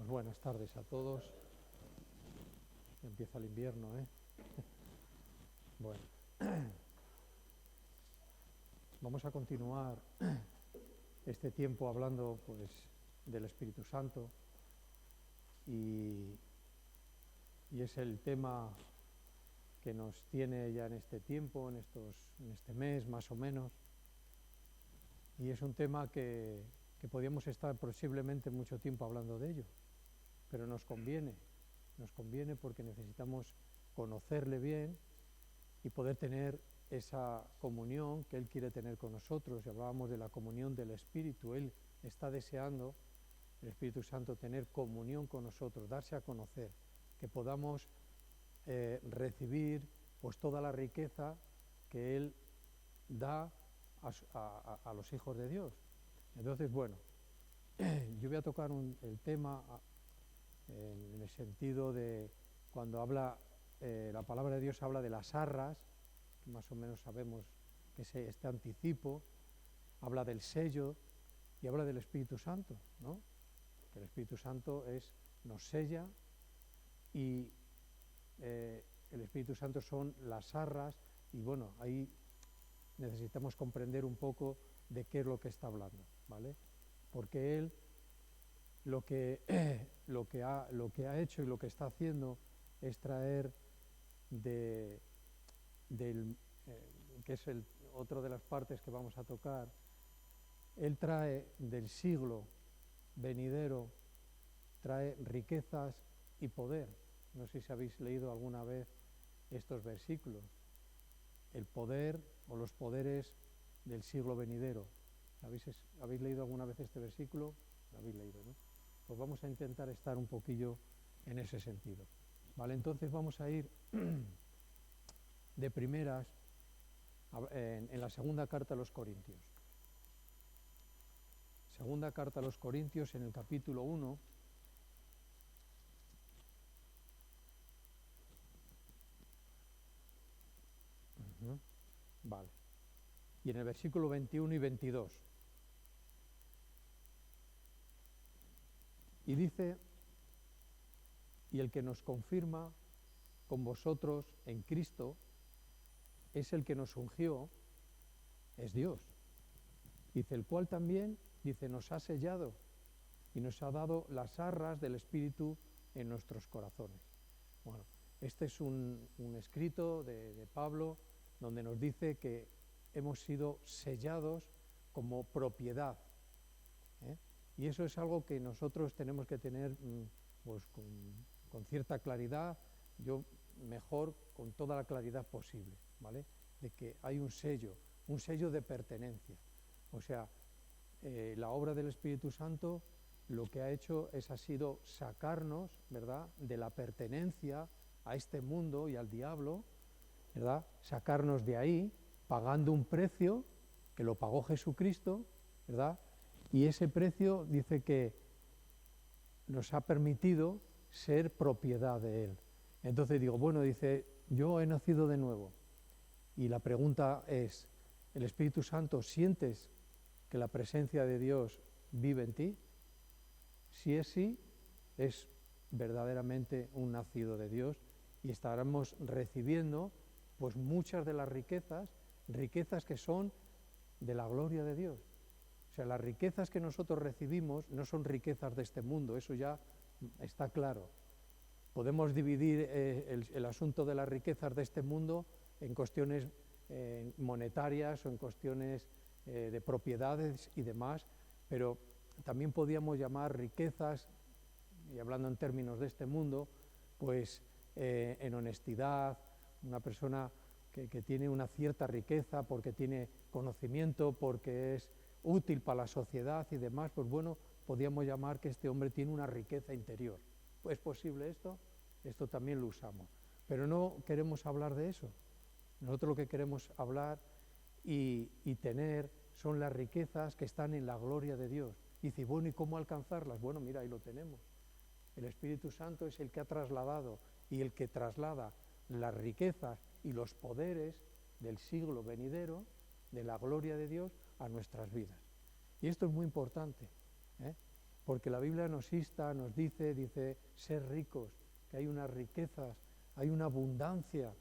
Buenas tardes a todos. Empieza el invierno, ¿eh? Bueno, vamos a continuar este tiempo hablando, pues, del Espíritu Santo y es el tema que nos tiene ya en este tiempo, en este mes más o menos, y es un tema que podríamos estar posiblemente mucho tiempo hablando de ello, pero nos conviene porque necesitamos conocerle bien y poder tener esa comunión que Él quiere tener con nosotros. Y hablábamos de la comunión del Espíritu. Él está deseando, el Espíritu Santo, tener comunión con nosotros, darse a conocer, que podamos recibir pues toda la riqueza que Él da a los hijos de Dios. Entonces, bueno, yo voy a tocar el tema en el sentido de cuando habla, la palabra de Dios habla de las arras, que más o menos sabemos que es este anticipo, habla del sello y habla del Espíritu Santo, ¿no? Que el Espíritu Santo nos sella y el Espíritu Santo son las arras y bueno, ahí necesitamos comprender un poco de qué es lo que está hablando, ¿vale? Porque Él lo que ha hecho y lo que está haciendo es traer que es otro de las partes que vamos a tocar, Él trae del siglo venidero, trae riquezas y poder. No sé si habéis leído alguna vez estos versículos, el poder o los poderes del siglo venidero. ¿Habéis leído alguna vez este versículo? Lo habéis leído, ¿no? Pues vamos a intentar estar un poquillo en ese sentido. Vale, entonces vamos a ir de primeras en la segunda carta a los Corintios. Segunda carta a los Corintios, en el capítulo 1. Vale. Y en el versículo 21 y 22. Y dice: y el que nos confirma con vosotros en Cristo es el que nos ungió, es Dios. Dice, el cual también, dice, nos ha sellado y nos ha dado las arras del Espíritu en nuestros corazones. Bueno, este es un escrito de Pablo donde nos dice que hemos sido sellados como propiedad, ¿eh? Y eso es algo que nosotros tenemos que tener pues, con cierta claridad, yo mejor con toda la claridad posible, ¿vale? De que hay un sello de pertenencia. O sea, la obra del Espíritu Santo lo que ha hecho ha sido sacarnos, ¿verdad?, de la pertenencia a este mundo y al diablo, ¿verdad?, sacarnos de ahí, pagando un precio que lo pagó Jesucristo, ¿verdad? Y ese precio dice que nos ha permitido ser propiedad de Él. Entonces digo, bueno, dice, yo he nacido de nuevo. Y la pregunta es, ¿el Espíritu Santo sientes que la presencia de Dios vive en ti? Si es sí, es verdaderamente un nacido de Dios y estaremos recibiendo pues muchas de las riquezas que son de la gloria de Dios. O sea, las riquezas que nosotros recibimos no son riquezas de este mundo, eso ya está claro. Podemos dividir el asunto de las riquezas de este mundo en cuestiones monetarias o en cuestiones de propiedades y demás, pero también podríamos llamar riquezas, y hablando en términos de este mundo, pues en honestidad, una persona que tiene una cierta riqueza porque tiene conocimiento, porque es útil para la sociedad y demás, pues bueno, podríamos llamar que este hombre tiene una riqueza interior. ¿Es posible esto? Esto también lo usamos. Pero no queremos hablar de eso. Nosotros lo que queremos hablar y tener son las riquezas que están en la gloria de Dios. Y dice, bueno, ¿y cómo alcanzarlas? Bueno, mira, ahí lo tenemos. El Espíritu Santo es el que ha trasladado y el que traslada las riquezas y los poderes del siglo venidero, de la gloria de Dios, a nuestras vidas. Y esto es muy importante, ¿eh? porque la Biblia nos insta, nos dice, ser ricos, que hay unas riquezas, hay una abundancia,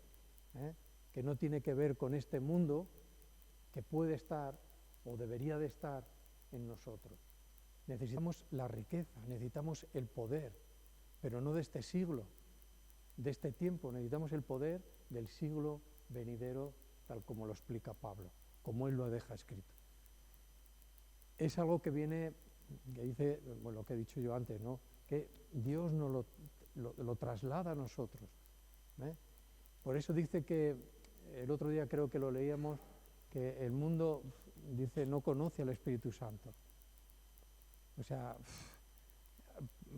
que no tiene que ver con este mundo, que puede estar o debería de estar en nosotros. Necesitamos la riqueza, necesitamos el poder, pero no de este siglo, de este tiempo, necesitamos el poder del siglo venidero, tal como lo explica Pablo, como él lo deja escrito. Es algo que viene, que dice, bueno, lo que he dicho yo antes, ¿no? Que Dios nos lo traslada a nosotros. Por eso dice que, el otro día creo que lo leíamos, que el mundo, dice, no conoce al Espíritu Santo. O sea,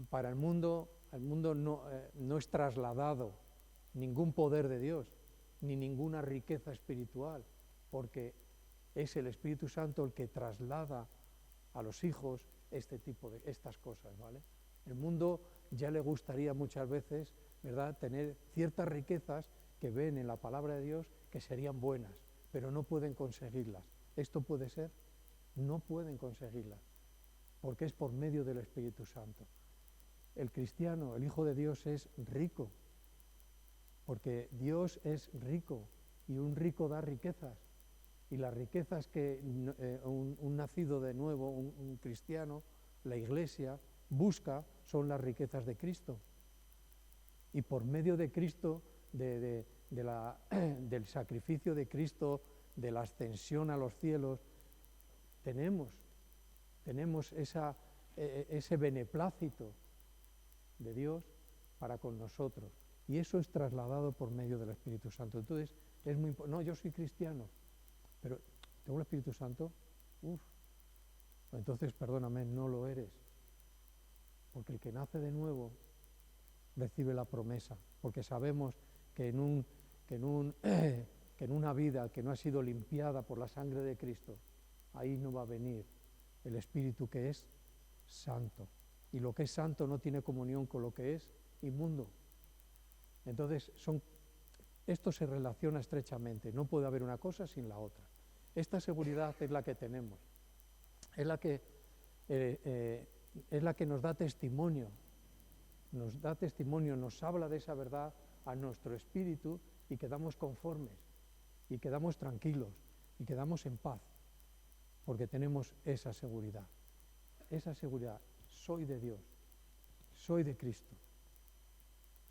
para el mundo no es trasladado ningún poder de Dios, ni ninguna riqueza espiritual, porque es el Espíritu Santo el que traslada a los hijos estas cosas, ¿vale? El mundo ya le gustaría muchas veces, ¿verdad?, tener ciertas riquezas que ven en la palabra de Dios que serían buenas, pero no pueden conseguirlas. ¿Esto puede ser? No pueden conseguirlas, porque es por medio del Espíritu Santo. El cristiano, el Hijo de Dios, es rico, porque Dios es rico, y un rico da riquezas, y las riquezas que un nacido de nuevo, un cristiano, la Iglesia, busca son las riquezas de Cristo. Y por medio de Cristo, del sacrificio de Cristo, de la ascensión a los cielos, tenemos ese beneplácito de Dios para con nosotros. Y eso es trasladado por medio del Espíritu Santo. Entonces, es muy importante. No, yo soy cristiano, pero ¿tengo el Espíritu Santo? Entonces, perdóname, no lo eres. Porque el que nace de nuevo recibe la promesa, porque sabemos que en una vida que no ha sido limpiada por la sangre de Cristo, ahí no va a venir el Espíritu que es santo. Y lo que es santo no tiene comunión con lo que es inmundo. Entonces, esto se relaciona estrechamente, no puede haber una cosa sin la otra. Esta seguridad es la que tenemos, es la que nos da testimonio, nos habla de esa verdad a nuestro espíritu y quedamos conformes, y quedamos tranquilos, y quedamos en paz, porque tenemos esa seguridad, soy de Dios, soy de Cristo.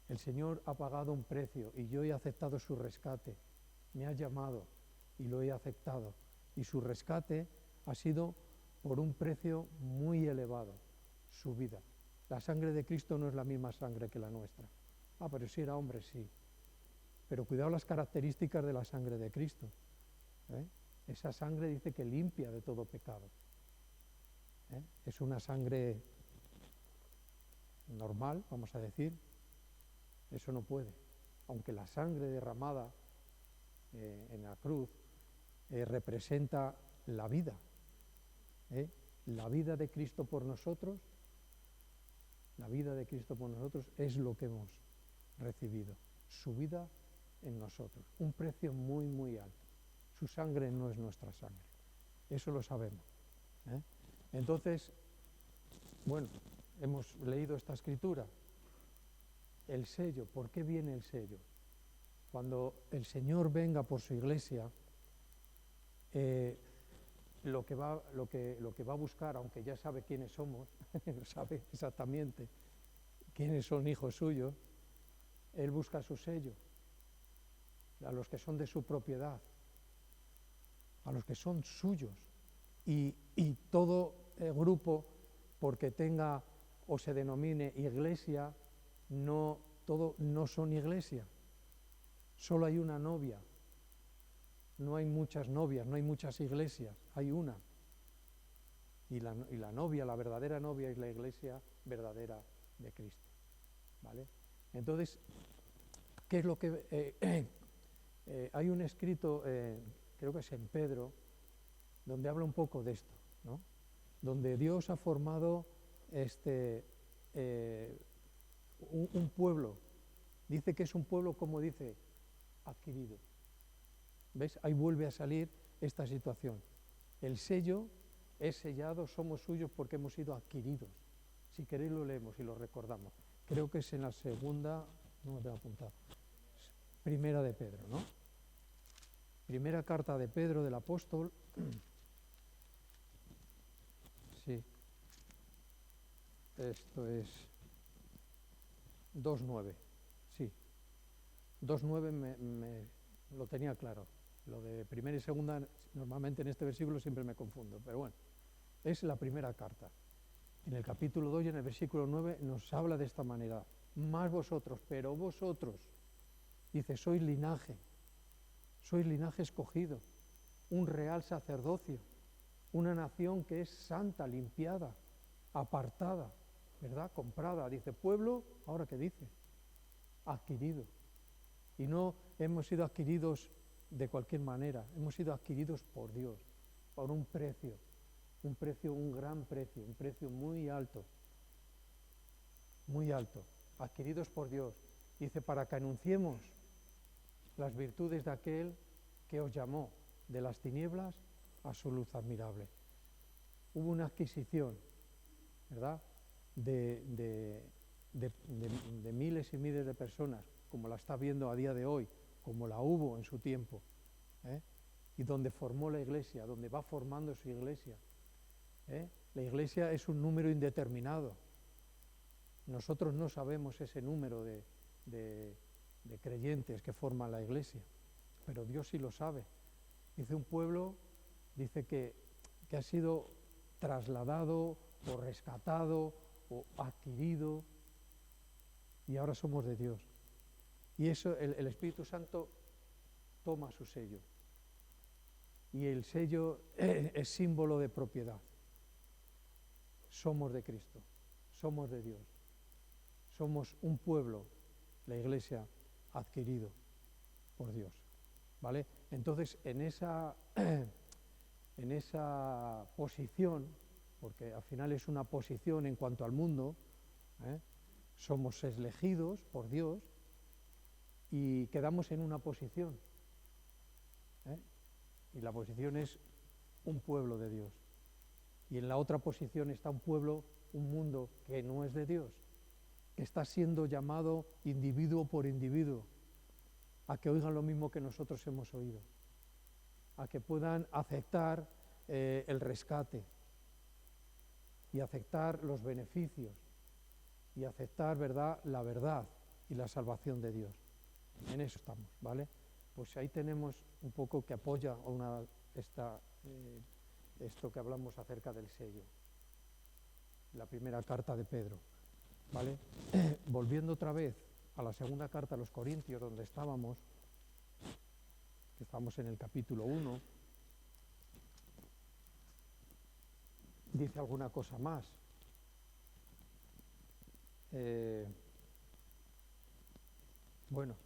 El Señor ha pagado un precio y yo he aceptado su rescate, me ha llamado y lo he aceptado, y su rescate ha sido por un precio muy elevado, su vida. La sangre de Cristo no es la misma sangre que la nuestra. Pero si era hombre, sí. Pero cuidado las características de la sangre de Cristo. Esa sangre dice que limpia de todo pecado. Es una sangre normal, vamos a decir. Eso no puede. Aunque la sangre derramada en la cruz representa la vida. La vida de Cristo por nosotros. La vida de Cristo por nosotros es lo que hemos recibido. Su vida en nosotros. Un precio muy, muy alto. Su sangre no es nuestra sangre. Eso lo sabemos. Entonces, bueno, hemos leído esta escritura. El sello, ¿por qué viene el sello? Cuando el Señor venga por su iglesia, lo que va a buscar, aunque ya sabe quiénes somos, sabe exactamente quiénes son hijos suyos, Él busca su sello, a los que son de su propiedad, a los que son suyos, y todo grupo, porque tenga o se denomine iglesia, no son iglesia, solo hay una novia, no hay muchas novias, no hay muchas iglesias, hay una. Y la novia, la verdadera novia, es la iglesia verdadera de Cristo. ¿Vale? Entonces, ¿qué es lo que...? Hay un escrito, creo que es en Pedro, donde habla un poco de esto, ¿no? Donde Dios ha formado un pueblo. Dice que es un pueblo, como dice, adquirido. ¿Ves? Ahí vuelve a salir esta situación. El sello es sellado, somos suyos porque hemos sido adquiridos. Si queréis lo leemos y lo recordamos. Creo que es en la segunda, no lo tengo apuntado, primera de Pedro, ¿no? Primera carta de Pedro, del apóstol. Sí. Esto es 2.9. Sí. 2.9 me lo tenía claro. Lo de primera y segunda, normalmente en este versículo siempre me confundo, pero bueno, es la primera carta. En el capítulo 2 y en el versículo 9 nos habla de esta manera. Más vosotros, pero vosotros, dice, sois linaje escogido, un real sacerdocio, una nación que es santa, limpiada, apartada, ¿verdad? Comprada. Dice, pueblo, ¿ahora qué dice? Adquirido. Y no hemos sido adquiridos de cualquier manera, hemos sido adquiridos por Dios, por un precio, un gran precio, un precio muy alto, adquiridos por Dios. Dice, para que anunciemos las virtudes de aquel que os llamó de las tinieblas a su luz admirable. Hubo una adquisición, ¿verdad?, de miles y miles de personas, como la está viendo a día de hoy, como la hubo en su tiempo, y donde formó la Iglesia, donde va formando su Iglesia. La Iglesia es un número indeterminado. Nosotros no sabemos ese número de creyentes que forman la Iglesia, pero Dios sí lo sabe. Dice un pueblo, dice que ha sido trasladado o rescatado o adquirido, y ahora somos de Dios. Y eso el Espíritu Santo toma su sello, y el sello es símbolo de propiedad. Somos de Cristo, somos de Dios, somos un pueblo, la Iglesia, adquirido por Dios, ¿vale? Entonces, en esa posición, porque al final es una posición en cuanto al mundo, somos elegidos por Dios y quedamos en una posición, y la posición es un pueblo de Dios. Y en la otra posición está un pueblo, un mundo que no es de Dios, que está siendo llamado individuo por individuo a que oigan lo mismo que nosotros hemos oído, a que puedan aceptar el rescate y aceptar los beneficios y aceptar, ¿verdad?, la verdad y la salvación de Dios. En eso estamos, ¿vale? Pues ahí tenemos un poco que apoya esto que hablamos acerca del sello, la primera carta de Pedro, ¿vale? Volviendo otra vez a la segunda carta a los Corintios, donde estábamos, que estamos en el capítulo 1, dice alguna cosa más. Bueno,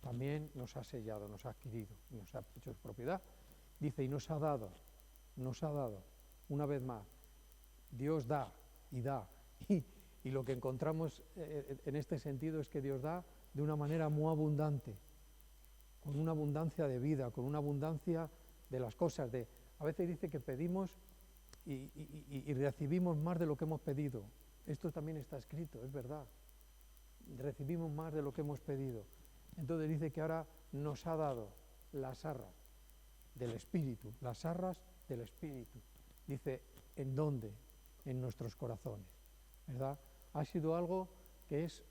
también nos ha sellado, nos ha adquirido, nos ha hecho su propiedad. Dice, y nos ha dado, una vez más, Dios da y da. Y lo que encontramos en este sentido es que Dios da de una manera muy abundante, con una abundancia de vida, con una abundancia de las cosas. A veces dice que pedimos y recibimos más de lo que hemos pedido. Esto también está escrito, es verdad. Recibimos más de lo que hemos pedido. Entonces dice que ahora nos ha dado las arras del Espíritu, las arras del Espíritu. Dice, ¿en dónde? En nuestros corazones, ¿verdad? Ha sido algo que es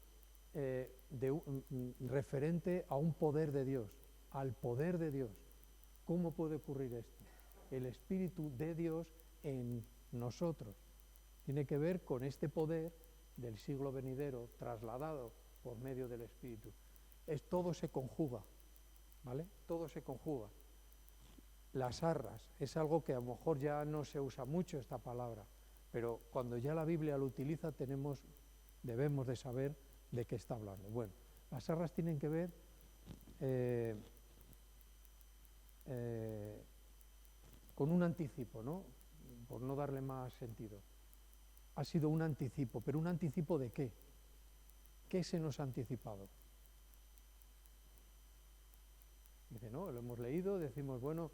referente a un poder de Dios, al poder de Dios. ¿Cómo puede ocurrir esto? El Espíritu de Dios en nosotros. Tiene que ver con este poder del siglo venidero trasladado por medio del Espíritu. Todo se conjuga, ¿vale? Todo se conjuga. Las arras es algo que a lo mejor ya no se usa mucho esta palabra, pero cuando ya la Biblia lo utiliza debemos de saber de qué está hablando. Bueno, las arras tienen que ver con un anticipo, ¿no? Por no darle más sentido. Ha sido un anticipo, pero ¿un anticipo de qué? ¿Qué se nos ha anticipado? Dice, no, lo hemos leído, decimos, bueno,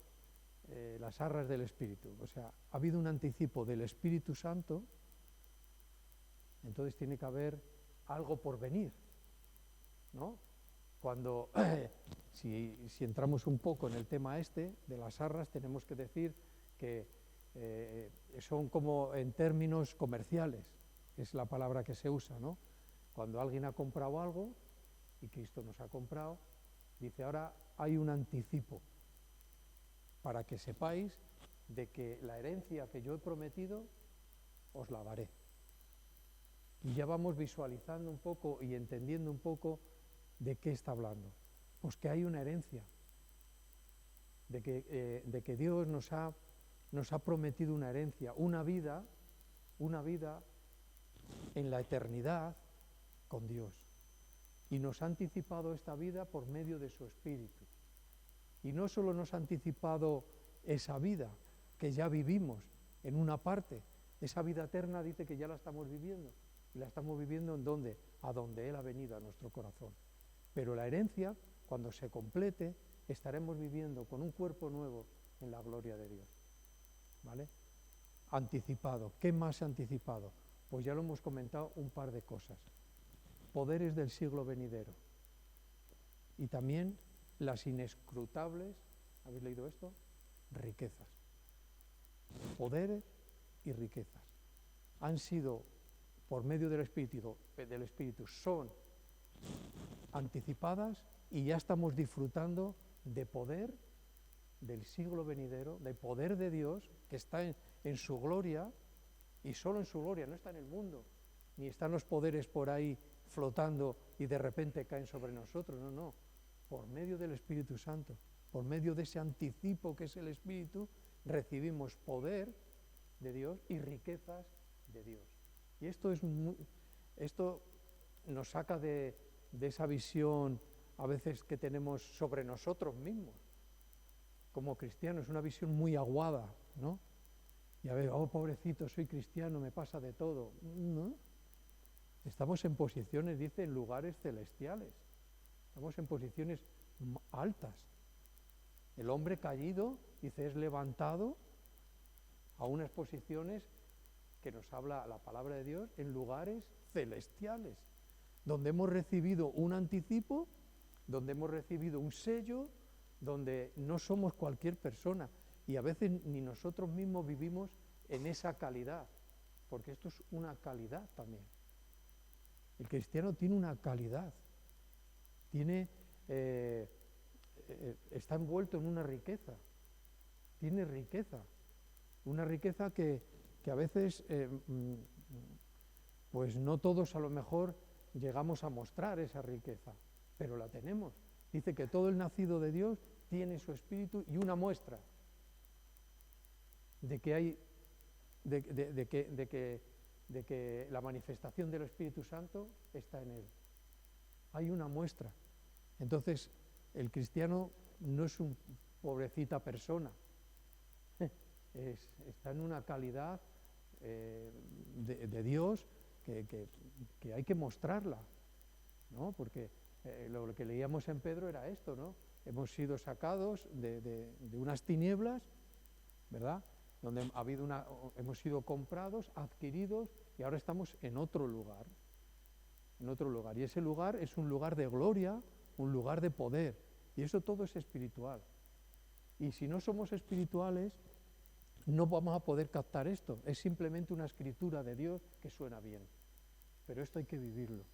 las arras del Espíritu. O sea, ha habido un anticipo del Espíritu Santo Entonces tiene que haber algo por venir, ¿no? Cuando, si entramos un poco en el tema este de las arras, tenemos que decir que son como en términos comerciales, es la palabra que se usa, ¿no? Cuando alguien ha comprado algo, y Cristo nos ha comprado, dice, ahora hay un anticipo, para que sepáis de que la herencia que yo he prometido, os la daré. Y ya vamos visualizando un poco y entendiendo un poco de qué está hablando. Pues que hay una herencia, de que Dios nos ha prometido una herencia, una vida en la eternidad con Dios. Y nos ha anticipado esta vida por medio de su Espíritu. Y no solo nos ha anticipado esa vida que ya vivimos en una parte, esa vida eterna dice que ya la estamos viviendo. Y la estamos viviendo ¿en dónde? A donde Él ha venido, a nuestro corazón. Pero la herencia, cuando se complete, estaremos viviendo con un cuerpo nuevo en la gloria de Dios. ¿Vale? Anticipado. ¿Qué más anticipado? Pues ya lo hemos comentado un par de cosas. Poderes del siglo venidero. Y también las inescrutables, ¿habéis leído esto? Riquezas. Poderes y riquezas. Han sido, por medio del Espíritu, son anticipadas y ya estamos disfrutando de poder del siglo venidero, de poder de Dios que está en su gloria, y solo en su gloria, no está en el mundo, ni están los poderes por ahí flotando y de repente caen sobre nosotros, no, por medio del Espíritu Santo, por medio de ese anticipo que es el Espíritu, recibimos poder de Dios y riquezas de Dios. Y esto nos saca de esa visión a veces que tenemos sobre nosotros mismos, como cristianos, una visión muy aguada, ¿no? Y a ver, oh, pobrecito, soy cristiano, me pasa de todo. No, estamos en posiciones, dice, en lugares celestiales, estamos en posiciones altas. El hombre caído, dice, es levantado a unas posiciones que nos habla la palabra de Dios en lugares celestiales, donde hemos recibido un anticipo, donde hemos recibido un sello, donde no somos cualquier persona y a veces ni nosotros mismos vivimos en esa calidad, porque esto es una calidad también. El cristiano tiene una calidad, está envuelto en una riqueza, tiene riqueza, una riqueza que a veces pues no todos a lo mejor llegamos a mostrar esa riqueza, pero la tenemos. Dice que todo el nacido de Dios tiene su espíritu y una muestra de que la manifestación del Espíritu Santo está en él. Hay una muestra. Entonces, el cristiano no es una pobrecita persona, está en una calidad de Dios que hay que mostrarla, ¿no? Porque lo que leíamos en Pedro era esto, ¿no? Hemos sido sacados de unas tinieblas, ¿verdad? Donde hemos sido comprados, adquiridos, y ahora estamos en otro lugar. Y ese lugar es un lugar de gloria, un lugar de poder, y eso todo es espiritual. Y si no somos espirituales, no vamos a poder captar esto. Es simplemente una escritura de Dios que suena bien, pero esto hay que vivirlo.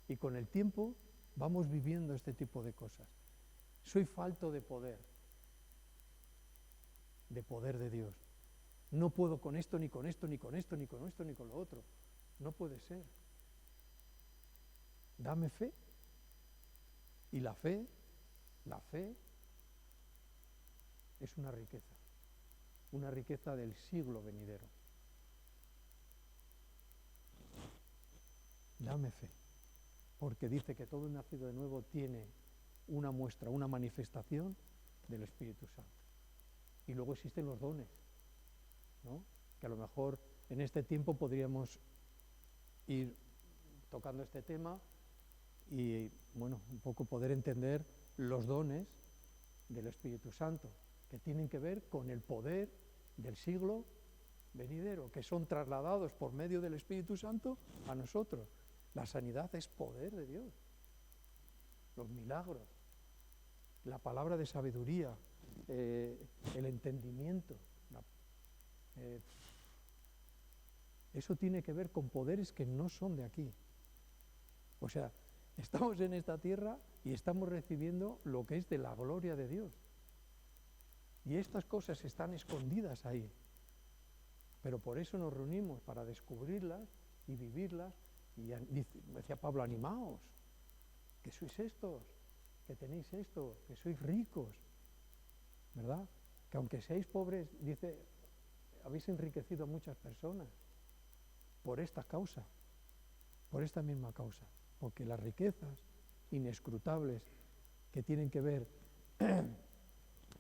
Y con el tiempo vamos viviendo este tipo de cosas. Soy falto de poder de Dios. No puedo con esto, ni con esto, ni con esto, ni con esto, ni con lo otro. No puede ser. Dame fe. Y la fe es una riqueza del siglo venidero. Dame fe, porque dice que todo nacido de nuevo tiene una muestra, una manifestación del Espíritu Santo. Y luego existen los dones, ¿no? Que a lo mejor en este tiempo podríamos ir tocando este tema y, bueno, un poco poder entender los dones del Espíritu Santo, que tienen que ver con el poder del siglo venidero, que son trasladados por medio del Espíritu Santo a nosotros. La sanidad es poder de Dios. Los milagros, la palabra de sabiduría, el entendimiento. Eso tiene que ver con poderes que no son de aquí. O sea, estamos en esta tierra y estamos recibiendo lo que es de la gloria de Dios. Y estas cosas están escondidas ahí. Pero por eso nos reunimos, para descubrirlas y vivirlas. Y decía Pablo, animaos, que sois estos, que tenéis esto, que sois ricos, ¿verdad? Que aunque seáis pobres, dice, habéis enriquecido a muchas personas por esta causa, por esta misma causa, porque las riquezas inescrutables que tienen que ver,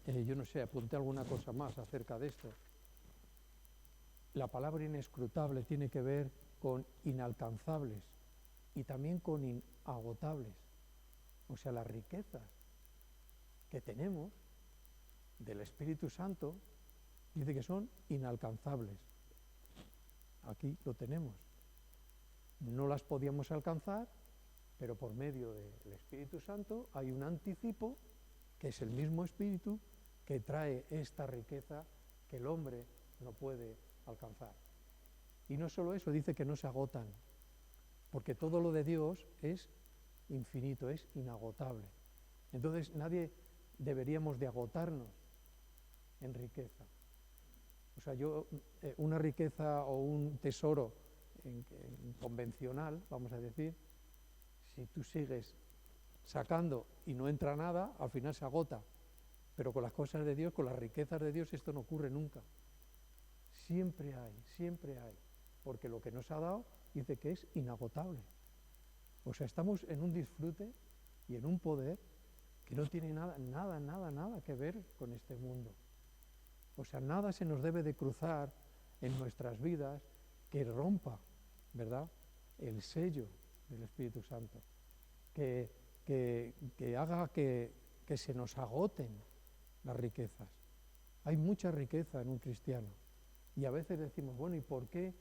yo no sé, apunté alguna cosa más acerca de esto. La palabra inescrutable tiene que ver con inalcanzables y también con inagotables. O sea, las riquezas que tenemos del Espíritu Santo, dice que son inalcanzables. Aquí lo tenemos. No las podíamos alcanzar, pero por medio del Espíritu Santo hay un anticipo, que es el mismo Espíritu, que trae esta riqueza que el hombre no puede alcanzar. Y no solo eso, dice que no se agotan, porque todo lo de Dios es infinito, es inagotable. Entonces nadie deberíamos de agotarnos en riqueza. O sea, una riqueza o un tesoro convencional, vamos a decir, si tú sigues sacando y no entra nada, al final se agota. Pero con las cosas de Dios, con las riquezas de Dios, esto no ocurre nunca. Siempre hay, porque lo que nos ha dado dice que es inagotable. O sea, estamos en un disfrute y en un poder que no tiene nada que ver con este mundo. O sea, nada se nos debe de cruzar en nuestras vidas que rompa, ¿verdad?, el sello del Espíritu Santo, que haga que se nos agoten las riquezas. Hay mucha riqueza en un cristiano y a veces decimos, bueno, ¿y por qué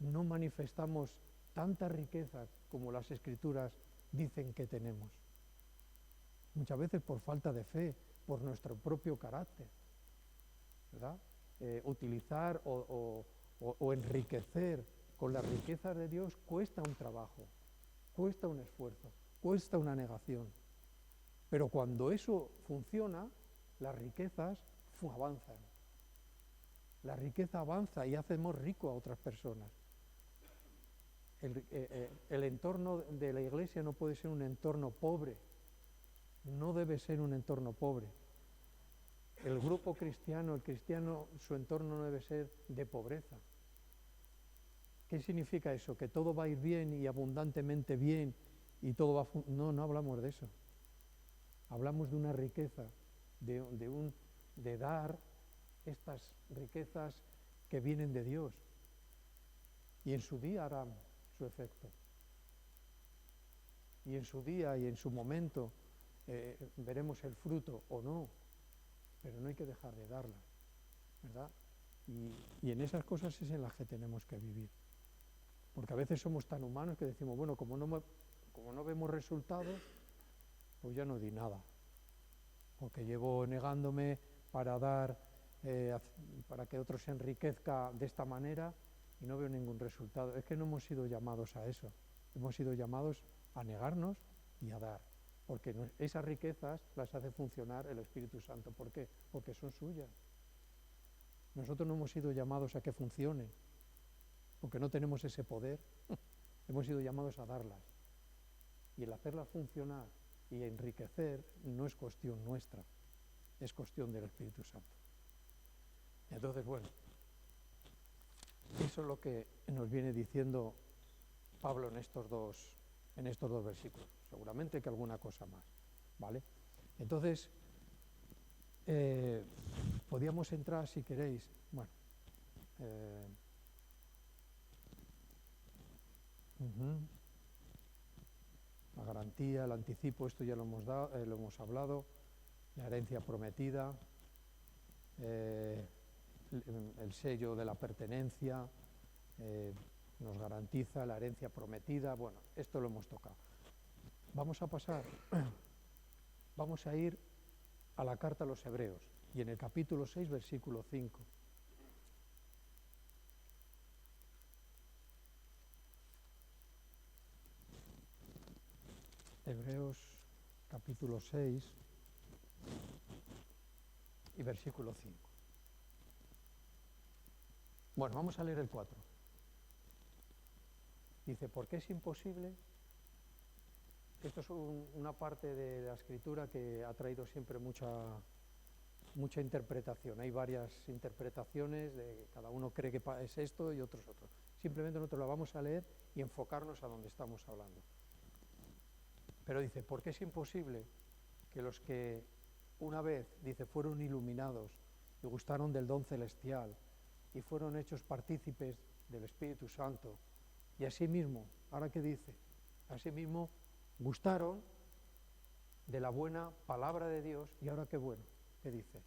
no manifestamos tanta riqueza como las Escrituras dicen que tenemos? Muchas veces por falta de fe, por nuestro propio carácter, ¿verdad? Utilizar o enriquecer con las riquezas de Dios cuesta un trabajo, cuesta un esfuerzo, cuesta una negación. Pero cuando eso funciona, las riquezas avanzan. La riqueza avanza y hacemos rico a otras personas. El entorno de la iglesia no puede ser un entorno pobre, no debe ser un entorno pobre. El grupo cristiano, el cristiano, su entorno no debe ser de pobreza. ¿Qué significa eso? ¿Que todo va a ir bien y abundantemente bien y todo va a funcionar? No hablamos de eso. Hablamos de una riqueza, de dar estas riquezas que vienen de Dios. Y en su día harán su efecto. Y en su día y en su momento veremos el fruto o no, pero no hay que dejar de darla, ¿verdad? Y en esas cosas es en las que tenemos que vivir. Porque a veces somos tan humanos que decimos, bueno, como no vemos resultados, pues ya no di nada. Porque llevo negándome para dar, para que otro se enriquezca de esta manera y no veo ningún resultado. Es que no hemos sido llamados a eso. Hemos sido llamados a negarnos y a dar. Porque esas riquezas las hace funcionar el Espíritu Santo. ¿Por qué? Porque son suyas. Nosotros no hemos sido llamados a que funcionen, porque no tenemos ese poder. Hemos sido llamados a darlas. Y el hacerlas funcionar y enriquecer no es cuestión nuestra, es cuestión del Espíritu Santo. Entonces, bueno, eso es lo que nos viene diciendo Pablo en estos dos versículos. Seguramente que alguna cosa más, ¿vale? Entonces, podíamos entrar, si queréis, bueno, la garantía, el anticipo, esto ya lo hemos hablado, la herencia prometida, el sello de la pertenencia, nos garantiza la herencia prometida. Bueno, esto lo hemos tocado. Vamos a pasar, vamos a ir a la carta a los Hebreos, y en el capítulo 6, versículo 5. Hebreos capítulo 6 y versículo 5. Bueno, vamos a leer el 4. Dice, ¿por qué es imposible? Esto es una parte de la escritura que ha traído siempre mucha interpretación. Hay varias interpretaciones, cada uno cree que es esto y otros otro. Simplemente nosotros la vamos a leer y enfocarnos a donde estamos hablando. Pero dice, ¿por qué es imposible que los que una vez, dice, fueron iluminados y gustaron del don celestial y fueron hechos partícipes del Espíritu Santo, y asimismo, ¿ahora qué dice? Asimismo, gustaron de la buena palabra de Dios, y ahora qué bueno, ¿qué dice?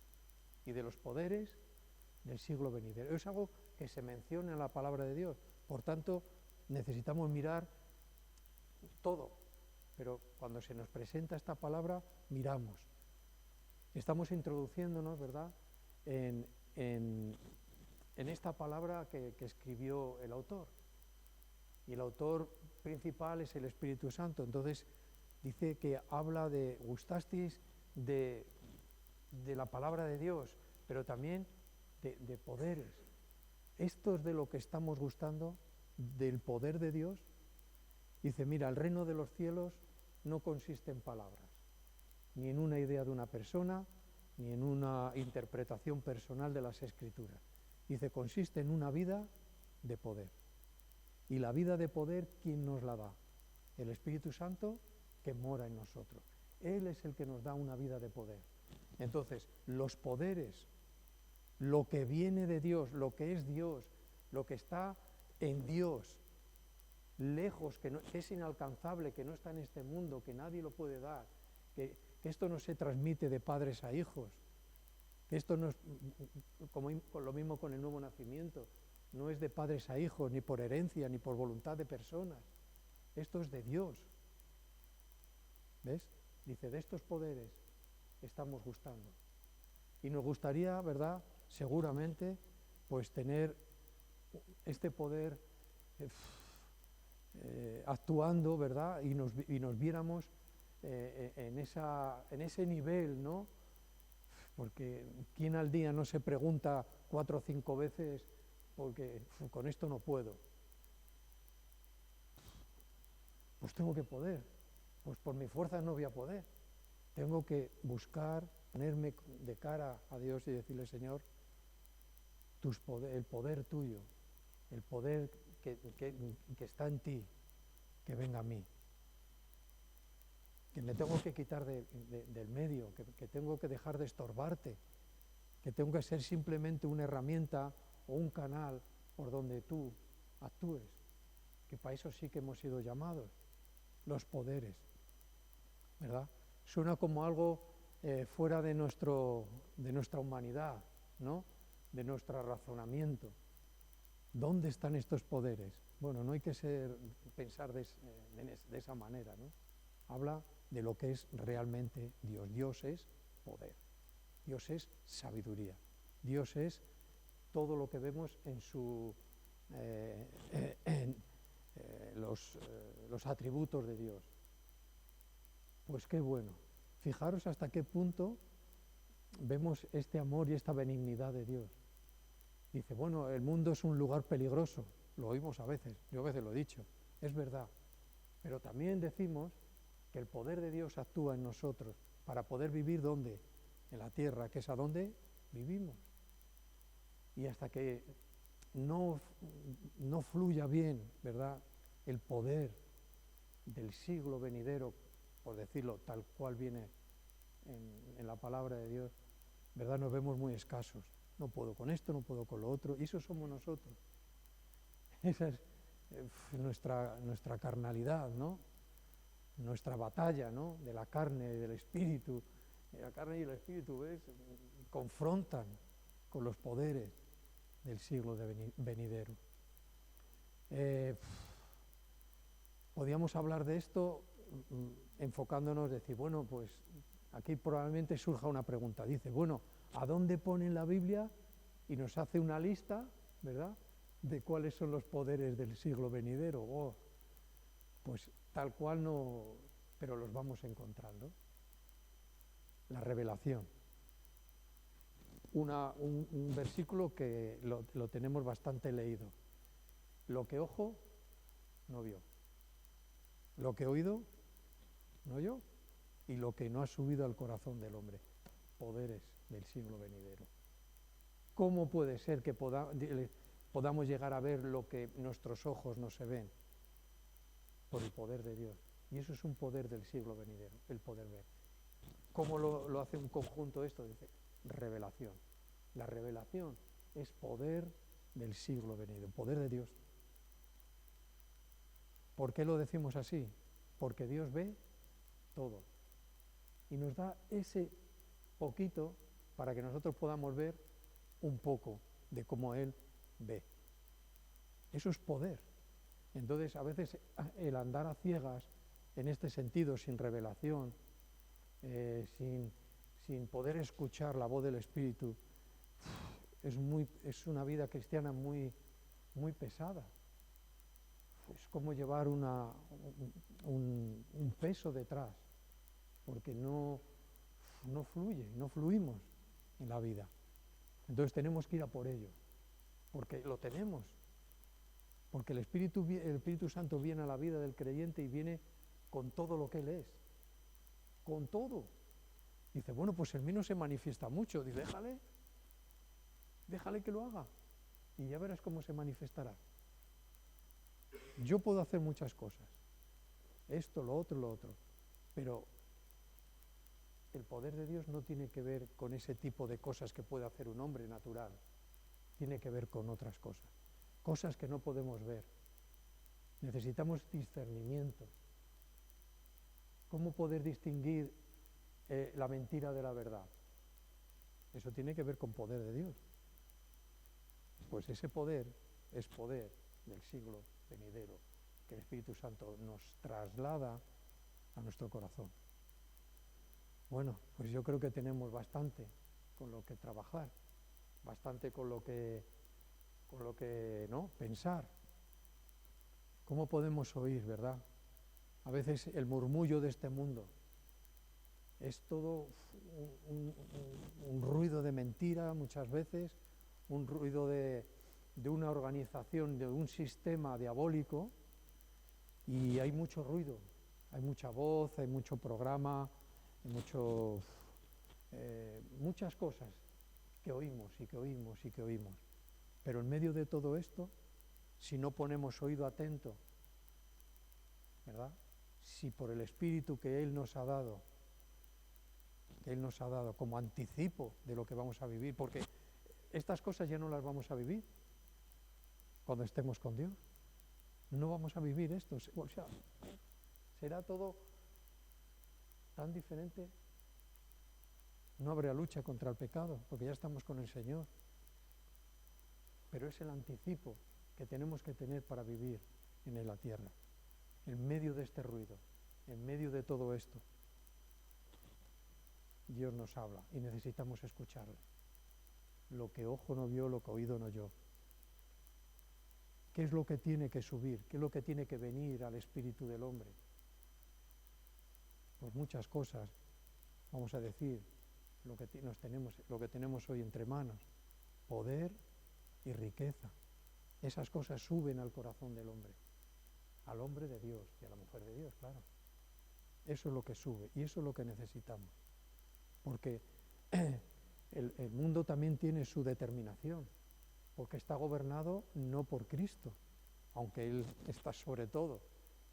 Y de los poderes del siglo venidero. Es algo que se menciona en la palabra de Dios, por tanto, necesitamos mirar todo, pero cuando se nos presenta esta palabra, miramos. Estamos introduciéndonos, ¿verdad?, en esta palabra que escribió el autor. Y el autor principal es el Espíritu Santo. Entonces dice que habla de, gustasteis de la palabra de Dios, pero también de poderes. Esto es de lo que estamos gustando, del poder de Dios. Dice, mira, el reino de los cielos no consiste en palabras, ni en una idea de una persona, ni en una interpretación personal de las Escrituras. Dice, consiste en una vida de poder. Y la vida de poder, ¿quién nos la da? El Espíritu Santo que mora en nosotros. Él es el que nos da una vida de poder. Entonces, los poderes, lo que viene de Dios, lo que es Dios, lo que está en Dios, lejos, que es inalcanzable, que no está en este mundo, que nadie lo puede dar, que esto no se transmite de padres a hijos, que esto no es como lo mismo con el nuevo nacimiento, no es de padres a hijos, ni por herencia, ni por voluntad de personas. Esto es de Dios. ¿Ves? Dice, de estos poderes estamos gustando. Y nos gustaría, ¿verdad?, seguramente, pues tener este poder actuando, ¿verdad?, y nos viéramos en ese nivel, ¿no? Porque ¿quién al día no se pregunta 4 o 5 veces porque con esto no puedo? Pues tengo que poder, pues por mi fuerza no voy a poder. Tengo que buscar, ponerme de cara a Dios y decirle, Señor, el poder tuyo, el poder que está en ti, que venga a mí. Que me tengo que quitar del medio, que tengo que dejar de estorbarte, que tengo que ser simplemente una herramienta o un canal por donde tú actúes, que para eso sí que hemos sido llamados, los poderes, ¿verdad? Suena como algo fuera de nuestra humanidad, ¿no?, de nuestro razonamiento. ¿Dónde están estos poderes? Bueno, no hay que pensar de esa manera, ¿no? Habla de lo que es realmente Dios. Dios es poder, Dios es sabiduría, Dios es todo lo que vemos en los atributos de Dios. Pues qué bueno. Fijaros hasta qué punto vemos este amor y esta benignidad de Dios. Dice, bueno, el mundo es un lugar peligroso, lo oímos a veces, yo a veces lo he dicho, es verdad, pero también decimos que el poder de Dios actúa en nosotros para poder vivir ¿dónde? En la tierra, que es a donde vivimos. Y hasta que no fluya bien, ¿verdad?, el poder del siglo venidero, por decirlo tal cual viene en la palabra de Dios, ¿verdad?, nos vemos muy escasos. No puedo con esto, no puedo con lo otro, y eso somos nosotros. Esa es nuestra carnalidad, ¿no? Nuestra batalla, ¿no?, de la carne y del espíritu. La carne y el espíritu, ¿ves?, confrontan con los poderes. del siglo venidero. Podríamos hablar de esto enfocándonos, decir, bueno, pues aquí probablemente surja una pregunta. Dice, bueno, ¿a dónde pone en la Biblia? Y nos hace una lista, ¿verdad?, de cuáles son los poderes del siglo venidero. Oh, pues tal cual no, pero los vamos encontrando. La revelación. Un versículo que lo tenemos bastante leído. Lo que ojo no vio, lo que oído no oyó, y lo que no ha subido al corazón del hombre. Poderes del siglo venidero. ¿Cómo puede ser que podamos llegar a ver lo que nuestros ojos no se ven? Por el poder de Dios. Y eso es un poder del siglo venidero, el poder ver. ¿Cómo lo hace un conjunto esto? Dice, revelación. La revelación es poder del siglo venidero, poder de Dios. ¿Por qué lo decimos así? Porque Dios ve todo. Y nos da ese poquito para que nosotros podamos ver un poco de cómo Él ve. Eso es poder. Entonces, a veces el andar a ciegas en este sentido, sin revelación, sin poder escuchar la voz del Espíritu, es una vida cristiana muy pesada. Es como llevar un peso detrás, porque no fluimos en la vida. Entonces tenemos que ir a por ello, porque lo tenemos, porque el Espíritu Santo viene a la vida del creyente y viene con todo lo que Él es, con todo. Dice, bueno, pues en mí no se manifiesta mucho. Dice, déjale que lo haga y ya verás cómo se manifestará. Yo puedo hacer muchas cosas, esto, lo otro, pero el poder de Dios no tiene que ver con ese tipo de cosas que puede hacer un hombre natural, tiene que ver con otras cosas, cosas que no podemos ver. Necesitamos discernimiento. ¿Cómo poder distinguir la mentira de la verdad? Eso tiene que ver con poder de Dios. Pues ese poder es poder del siglo venidero, que el Espíritu Santo nos traslada a nuestro corazón. Bueno, pues yo creo que tenemos bastante con lo que trabajar, bastante con lo que ¿no?, pensar. ¿Cómo podemos oír, verdad? A veces el murmullo de este mundo es todo un ruido de mentira, muchas veces, un ruido de una organización, de un sistema diabólico, y hay mucho ruido, hay mucha voz, hay mucho programa, hay muchas cosas que oímos y que oímos y que oímos. Pero en medio de todo esto, si no ponemos oído atento, ¿verdad?, si por el Espíritu que Él nos ha dado como anticipo de lo que vamos a vivir, porque estas cosas ya no las vamos a vivir cuando estemos con Dios. No vamos a vivir esto, o sea, será todo tan diferente. No habrá lucha contra el pecado, porque ya estamos con el Señor. Pero es el anticipo que tenemos que tener para vivir en la tierra, en medio de este ruido, en medio de todo esto. Dios nos habla y necesitamos escucharle. Lo que ojo no vio, lo que oído no oyó. ¿Qué es lo que tiene que subir? ¿Qué es lo que tiene que venir al espíritu del hombre? Pues muchas cosas, vamos a decir, lo que tenemos hoy entre manos, poder y riqueza. Esas cosas suben al corazón del hombre, al hombre de Dios y a la mujer de Dios, claro. Eso es lo que sube y eso es lo que necesitamos. Porque el mundo también tiene su determinación, porque está gobernado no por Cristo, aunque Él está sobre todo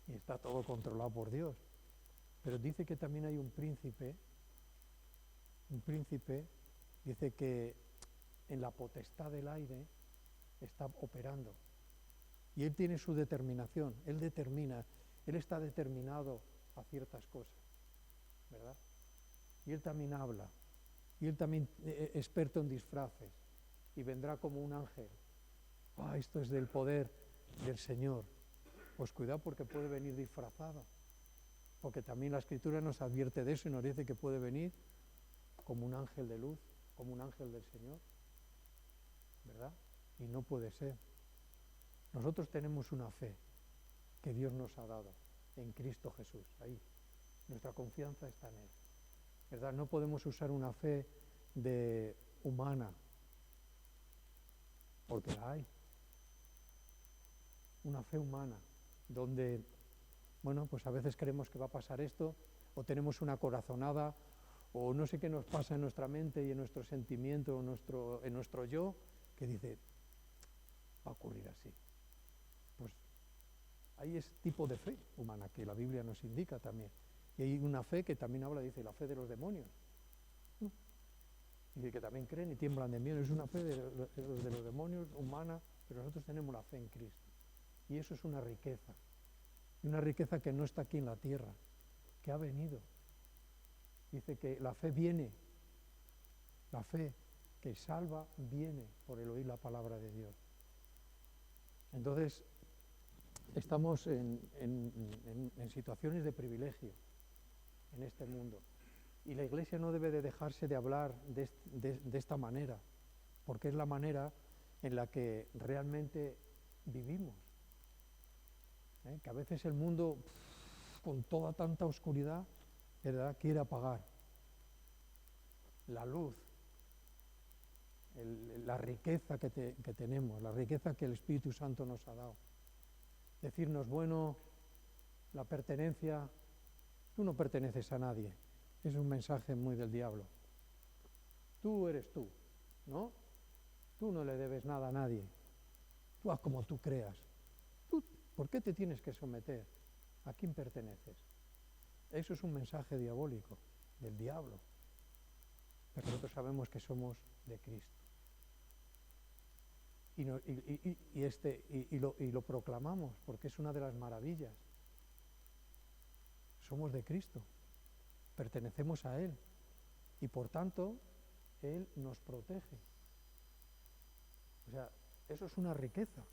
y está todo controlado por Dios. Pero dice que también hay un príncipe dice que en la potestad del aire está operando. Y Él tiene su determinación, Él determina, Él está determinado a ciertas cosas, ¿verdad? Y Él también habla, y Él también es experto en disfraces, y vendrá como un ángel esto es del poder del Señor. Pues cuidado porque puede venir disfrazado, porque también la Escritura nos advierte de eso y nos dice que puede venir como un ángel de luz, como un ángel del Señor, ¿verdad? Y no puede ser. Nosotros tenemos una fe que Dios nos ha dado en Cristo Jesús, ahí. Nuestra confianza está en Él, ¿verdad? No podemos usar una fe humana, porque la hay. Una fe humana, donde, bueno, pues a veces creemos que va a pasar esto, o tenemos una corazonada, o no sé qué nos pasa en nuestra mente y en nuestro sentimiento, en nuestro yo, que dice, va a ocurrir así. Pues hay ese tipo de fe humana que la Biblia nos indica también. Y hay una fe que también habla, dice, la fe de los demonios. Dice que también creen y tiemblan de miedo. Es una fe de los demonios, humana, pero nosotros tenemos la fe en Cristo. Y eso es una riqueza. Y una riqueza que no está aquí en la tierra, que ha venido. Dice que la fe viene, la fe que salva viene por el oír la palabra de Dios. Entonces, estamos en situaciones de privilegio en este mundo. Y la Iglesia no debe de dejarse de hablar de esta manera, porque es la manera en la que realmente vivimos. Que a veces el mundo, con toda tanta oscuridad, ¿verdad?, quiere apagar la luz, la riqueza que tenemos, la riqueza que el Espíritu Santo nos ha dado. Decirnos, bueno, la pertenencia, tú no perteneces a nadie, es un mensaje muy del diablo. Tú eres tú, ¿no? Tú no le debes nada a nadie, tú haz como tú creas. ¿Por qué te tienes que someter? ¿A quién perteneces? Eso es un mensaje diabólico, del diablo. Pero nosotros sabemos que somos de Cristo. Y lo proclamamos, porque es una de las maravillas. Somos de Cristo, pertenecemos a Él, y por tanto, Él nos protege. O sea, eso es una riqueza.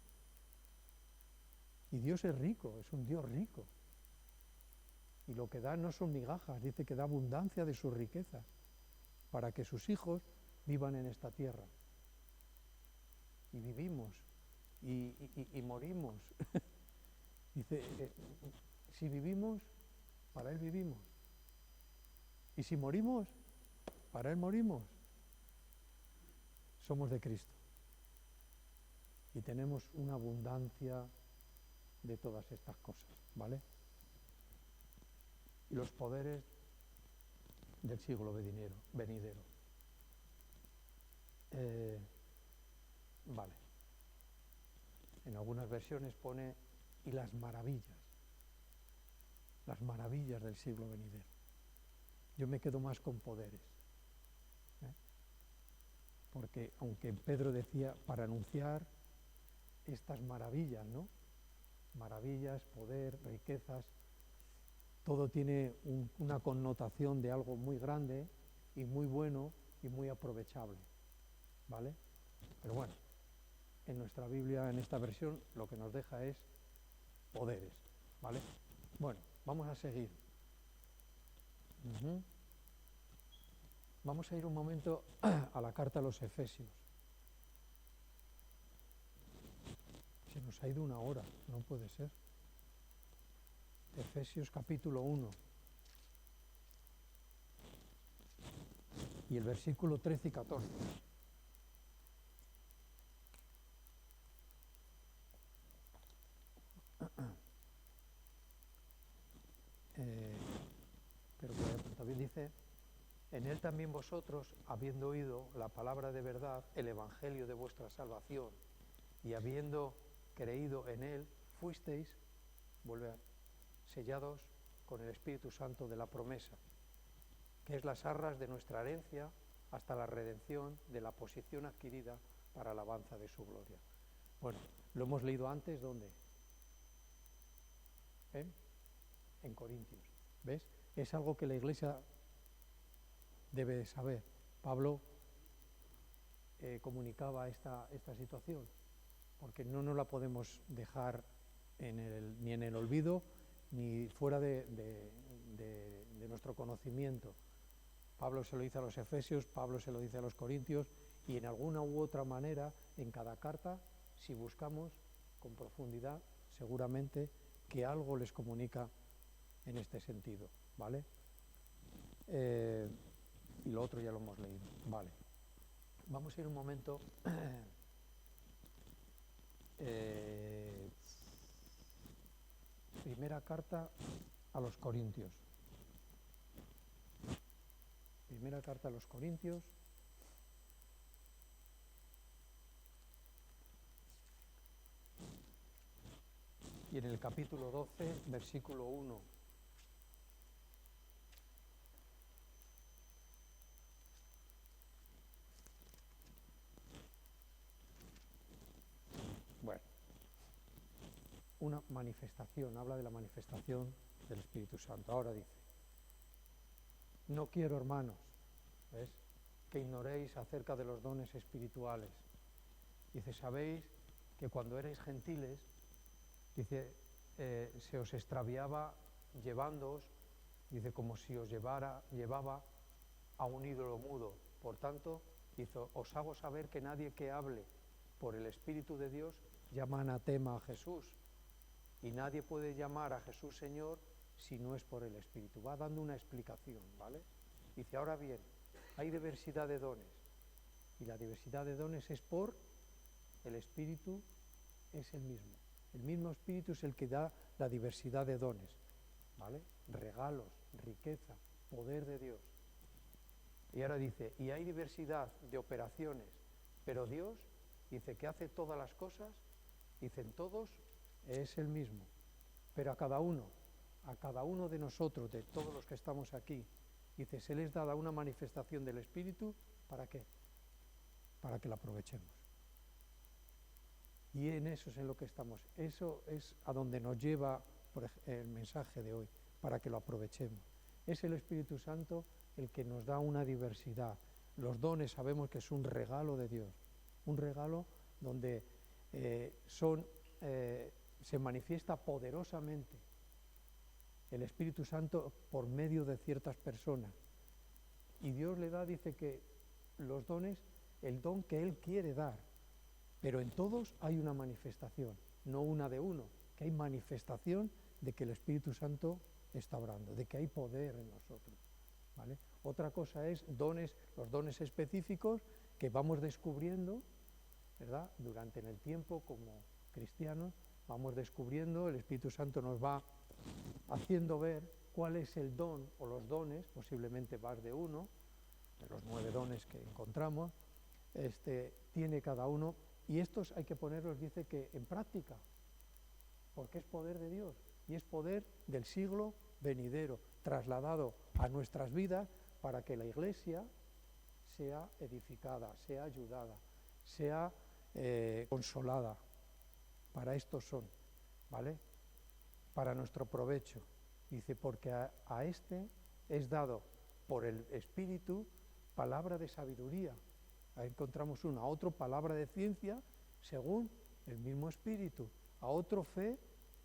Y Dios es rico, es un Dios rico. Y lo que da no son migajas, dice que da abundancia de sus riquezas, para que sus hijos vivan en esta tierra. Y vivimos, y morimos. Dice, si vivimos, para Él vivimos. Y si morimos, para Él morimos. Somos de Cristo. Y tenemos una abundancia de todas estas cosas, ¿vale? Y los poderes del siglo venidero. Vale. En algunas versiones pone, y las maravillas del siglo venidero. Yo me quedo más con poderes. Porque aunque Pedro decía, para anunciar estas maravillas, ¿no? Maravillas, poder, riquezas, todo tiene una connotación de algo muy grande y muy bueno y muy aprovechable, ¿vale? Pero bueno, en nuestra Biblia, en esta versión, lo que nos deja es poderes, ¿vale? Bueno, vamos a seguir. Vamos a ir un momento a la carta a los Efesios. Se nos ha ido una hora, no puede ser. Efesios capítulo 1. Y el versículo 13 y 14. Pero también dice, en él también vosotros, habiendo oído la palabra de verdad, el evangelio de vuestra salvación, y habiendo creído en él, fuisteis, sellados con el Espíritu Santo de la promesa, que es las arras de nuestra herencia hasta la redención de la posición adquirida para alabanza de su gloria. Bueno, lo hemos leído antes, ¿dónde? En Corintios, ¿ves? Es algo que la Iglesia debe saber. Pablo comunicaba esta situación. porque no nos la podemos dejar ni en el olvido ni fuera de nuestro conocimiento. Pablo se lo dice a los Efesios, Pablo se lo dice a los Corintios, y en alguna u otra manera, en cada carta, si buscamos con profundidad, seguramente que algo les comunica en este sentido, ¿vale? Y lo otro ya lo hemos leído, ¿vale? Vamos a ir un momento primera carta a los Corintios. Primera carta a los Corintios. Y en el capítulo 12, versículo 1. Bueno, una manifestación, habla de la manifestación del Espíritu Santo. Ahora dice, no quiero, hermanos, ¿ves?, que ignoréis acerca de los dones espirituales. Dice, sabéis que cuando erais gentiles, dice, se os extraviaba llevándoos, dice, como si os llevaba a un ídolo mudo. Por tanto, dice, os hago saber que nadie que hable por el Espíritu de Dios llama anatema a Jesús, y nadie puede llamar a Jesús Señor si no es por el Espíritu. Va dando una explicación, ¿vale? Dice, ahora bien, hay diversidad de dones, y la diversidad de dones es por el Espíritu, es el mismo. El mismo Espíritu es el que da la diversidad de dones, ¿vale? Regalos, riqueza, poder de Dios. Y ahora dice, y hay diversidad de operaciones, pero Dios, dice, que hace todas las cosas, dicen todos, es el mismo. Pero a cada uno de nosotros, de todos los que estamos aquí, dice, se les da una manifestación del Espíritu, ¿para qué? Para que la aprovechemos. Y en eso es en lo que estamos. Eso es a donde nos lleva el mensaje de hoy, para que lo aprovechemos. Es el Espíritu Santo el que nos da una diversidad. Los dones sabemos que es un regalo de Dios, un regalo donde se manifiesta poderosamente el Espíritu Santo por medio de ciertas personas. Y Dios le da, dice que los dones, el don que Él quiere dar, pero en todos hay una manifestación, no una de uno, que hay manifestación de que el Espíritu Santo está obrando, de que hay poder en nosotros, ¿vale? Otra cosa es los dones específicos que vamos descubriendo, ¿verdad? Durante el tiempo como cristianos, vamos descubriendo, el Espíritu Santo nos va haciendo ver cuál es el don o los dones, posiblemente más de uno, de los 9 dones que encontramos, tiene cada uno, y estos hay que ponerlos, dice que en práctica, porque es poder de Dios, y es poder del siglo venidero, trasladado a nuestras vidas para que la Iglesia sea edificada, sea ayudada, sea consolada. Para estos son, ¿vale? Para nuestro provecho. Dice, porque a este es dado por el Espíritu palabra de sabiduría. Ahí encontramos una, a otro palabra de ciencia según el mismo Espíritu, a otro fe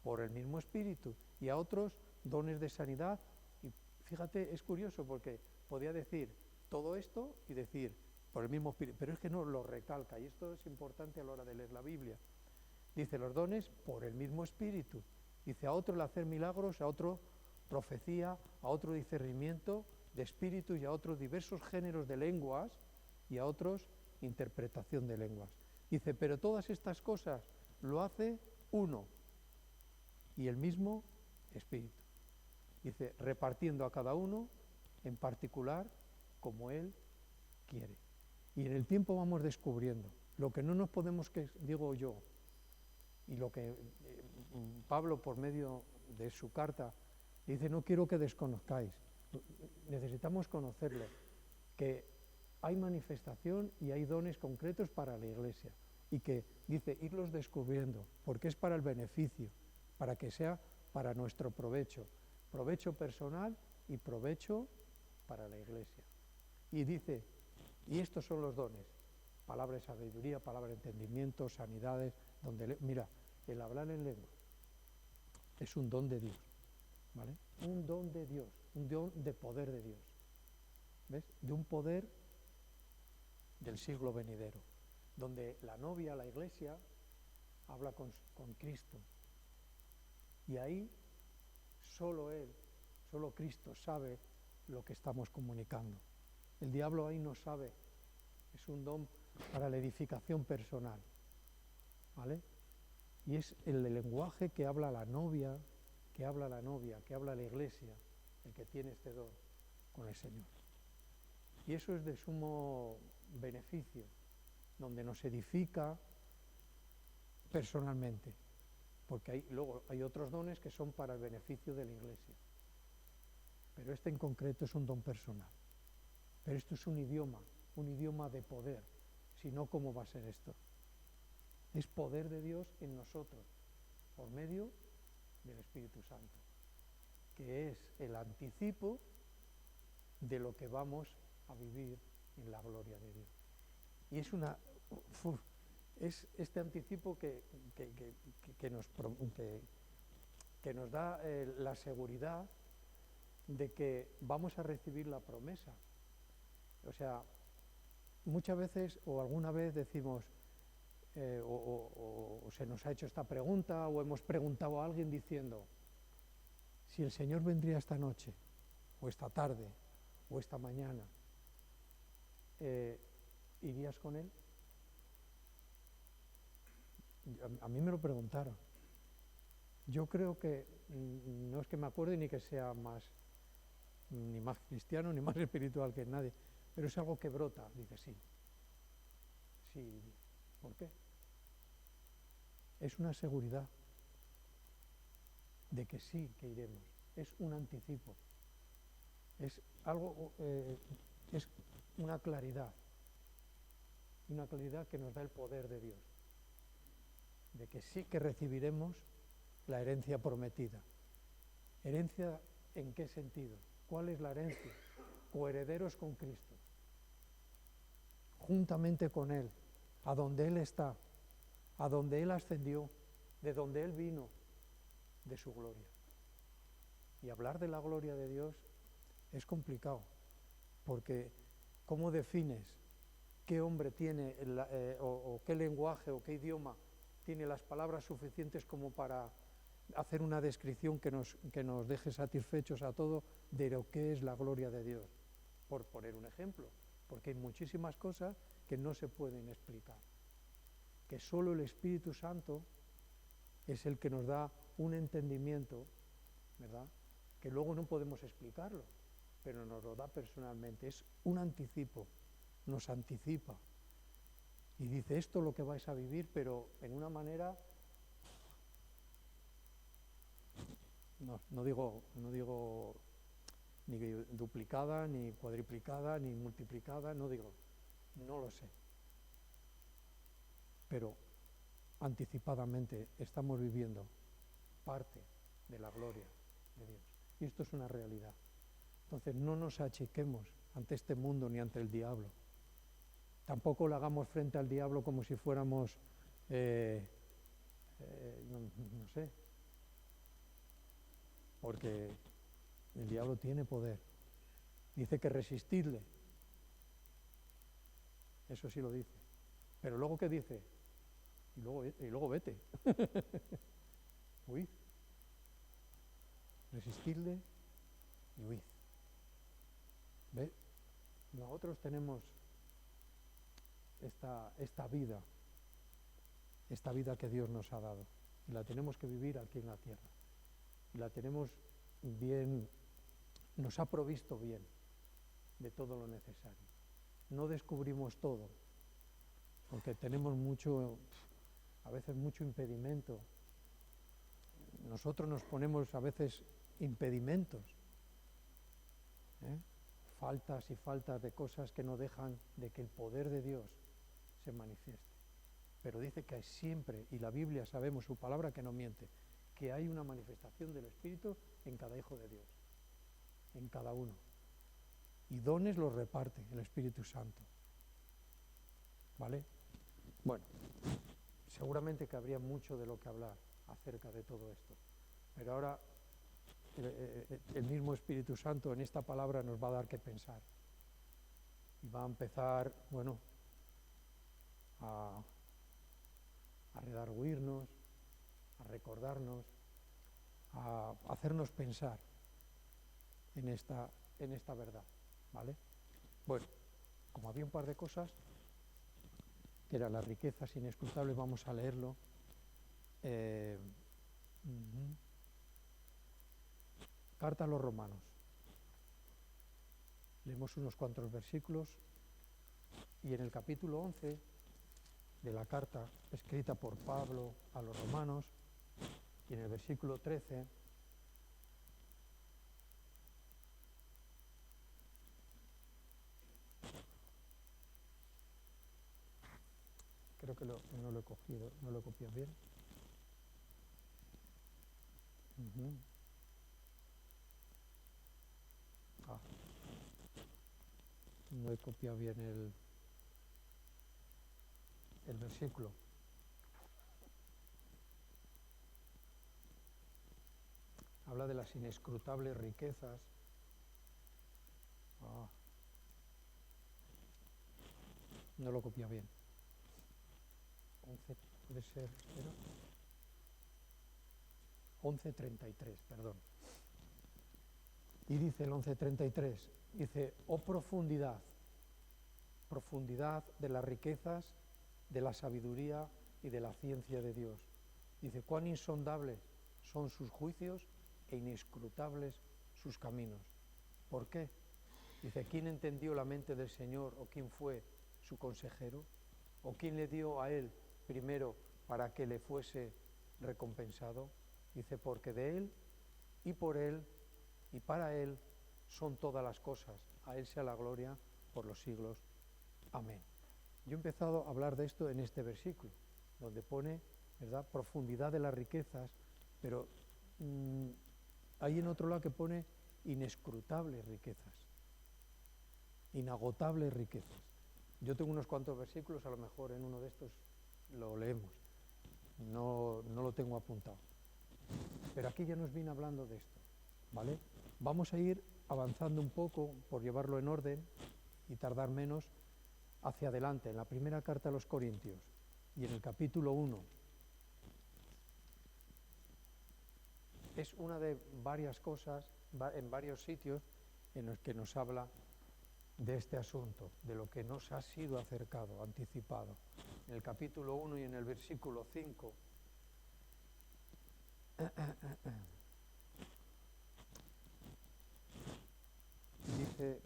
por el mismo Espíritu, y a otros dones de sanidad. Y fíjate, es curioso porque podía decir todo esto y decir por el mismo Espíritu, pero es que no lo recalca, y esto es importante a la hora de leer la Biblia. Dice los dones por el mismo Espíritu. Dice a otro el hacer milagros, a otro profecía, a otro discernimiento de espíritu, y a otros diversos géneros de lenguas, y a otros interpretación de lenguas. Dice, pero todas estas cosas lo hace uno y el mismo Espíritu. Dice, repartiendo a cada uno en particular como Él quiere. Y en el tiempo vamos descubriendo lo que no nos podemos, digo yo, y lo que Pablo por medio de su carta dice, no quiero que desconozcáis, necesitamos conocerlo, que hay manifestación y hay dones concretos para la Iglesia, y que dice, irlos descubriendo, porque es para el beneficio, para que sea para nuestro provecho, provecho personal y provecho para la Iglesia. Y dice, y estos son los dones, palabra de sabiduría, palabra de entendimiento, sanidades, Mira, el hablar en lengua es un don de Dios, ¿vale? Un don de Dios, un don de poder de Dios, ¿ves? De un poder del siglo venidero, donde la novia, la iglesia, habla con Cristo. Y ahí solo Él, solo Cristo sabe lo que estamos comunicando. El diablo ahí no sabe, es un don para la edificación personal, ¿vale? Y es el lenguaje que habla la novia, que habla la iglesia, el que tiene este don con el Señor. Y eso es de sumo beneficio, donde nos edifica personalmente, porque luego hay otros dones que son para el beneficio de la iglesia, pero este en concreto es un don personal. Pero esto es un idioma de poder, si no, ¿cómo va a ser esto? Es poder de Dios en nosotros, por medio del Espíritu Santo, que es el anticipo de lo que vamos a vivir en la gloria de Dios. Y es este anticipo que nos da la seguridad de que vamos a recibir la promesa. O sea, muchas veces o alguna vez decimos, o se nos ha hecho esta pregunta, o hemos preguntado a alguien diciendo, si el Señor vendría esta noche, o esta tarde, o esta mañana, ¿irías con Él? A mí me lo preguntaron. Yo creo que, no es que me acuerde ni que sea ni más cristiano, ni más espiritual que nadie, pero es algo que brota, dice sí. Sí, ¿por qué? Es una seguridad de que sí, que iremos. Es un anticipo. Es algo, es una claridad que nos da el poder de Dios, de que sí que recibiremos la herencia prometida. ¿Herencia en qué sentido? ¿Cuál es la herencia? Coherederos con Cristo, juntamente con Él, a donde Él está, a donde Él ascendió, de donde Él vino, de su gloria. Y hablar de la gloria de Dios es complicado, porque ¿cómo defines qué hombre tiene, o qué lenguaje, o qué idioma tiene las palabras suficientes como para hacer una descripción que nos deje satisfechos a todos de lo que es la gloria de Dios? Por poner un ejemplo, porque hay muchísimas cosas que no se pueden explicar, que solo el Espíritu Santo es el que nos da un entendimiento, ¿verdad?, que luego no podemos explicarlo, pero nos lo da personalmente. Es un anticipo, nos anticipa y dice, esto es lo que vais a vivir, pero en una manera, no digo ni duplicada, ni cuadriplicada, ni multiplicada, no lo sé, pero anticipadamente estamos viviendo parte de la gloria de Dios, y esto es una realidad. Entonces no nos achiquemos ante este mundo ni ante el diablo, tampoco le hagamos frente al diablo como si fuéramos, no sé, porque el diablo tiene poder. Dice que resistidle, eso sí lo dice, pero luego ¿qué dice? Y luego vete. Huid. Resistidle y huid. ¿Ve? Nosotros tenemos esta vida que Dios nos ha dado, y la tenemos que vivir aquí en la tierra, y la tenemos bien, nos ha provisto bien de todo lo necesario. No descubrimos todo, porque tenemos a veces mucho impedimento. Nosotros nos ponemos a veces impedimentos, faltas y faltas de cosas que no dejan de que el poder de Dios se manifieste. Pero dice que hay siempre, y la Biblia sabemos, su palabra que no miente, que hay una manifestación del Espíritu en cada hijo de Dios, en cada uno. Y dones los reparte el Espíritu Santo. ¿Vale? Bueno, seguramente que habría mucho de lo que hablar acerca de todo esto. Pero ahora el mismo Espíritu Santo en esta palabra nos va a dar que pensar. Y va a empezar, bueno, a redarguirnos, a recordarnos, a hacernos pensar en esta verdad, ¿vale? Bueno, como había un par de cosas, que eran las riquezas inescrutables, vamos a leerlo. Carta a los Romanos. Leemos unos cuantos versículos y en el capítulo 11 de la carta escrita por Pablo a los Romanos, y en el versículo 13, creo que no lo he cogido, no lo he copiado bien. No he copiado bien el versículo. Habla de las inescrutables riquezas. No lo copia bien. 11, puede ser, espera. 11:33, perdón. Y dice el 11:33, dice, oh profundidad de las riquezas, de la sabiduría y de la ciencia de Dios. Dice, cuán insondables son sus juicios e inescrutables sus caminos. ¿Por qué? Dice, ¿quién entendió la mente del Señor o quién fue su consejero? ¿O quién le dio a él primero para que le fuese recompensado? Dice, porque de él y por él y para él son todas las cosas. A él sea la gloria por los siglos. Amén. Yo he empezado a hablar de esto en este versículo, donde pone, ¿verdad?, profundidad de las riquezas, pero hay en otro lado que pone inescrutables riquezas, inagotables riquezas. Yo tengo unos cuantos versículos, a lo mejor en uno de estos lo leemos, no lo tengo apuntado. Pero aquí ya nos viene hablando de esto, ¿vale? Vamos a ir avanzando un poco, por llevarlo en orden y tardar menos, hacia adelante, en la primera carta a los Corintios y en el capítulo 1. Es una de varias cosas, en varios sitios, en los que nos habla de este asunto, de lo que nos ha sido acercado, anticipado. En el capítulo 1 y en el versículo 5, dice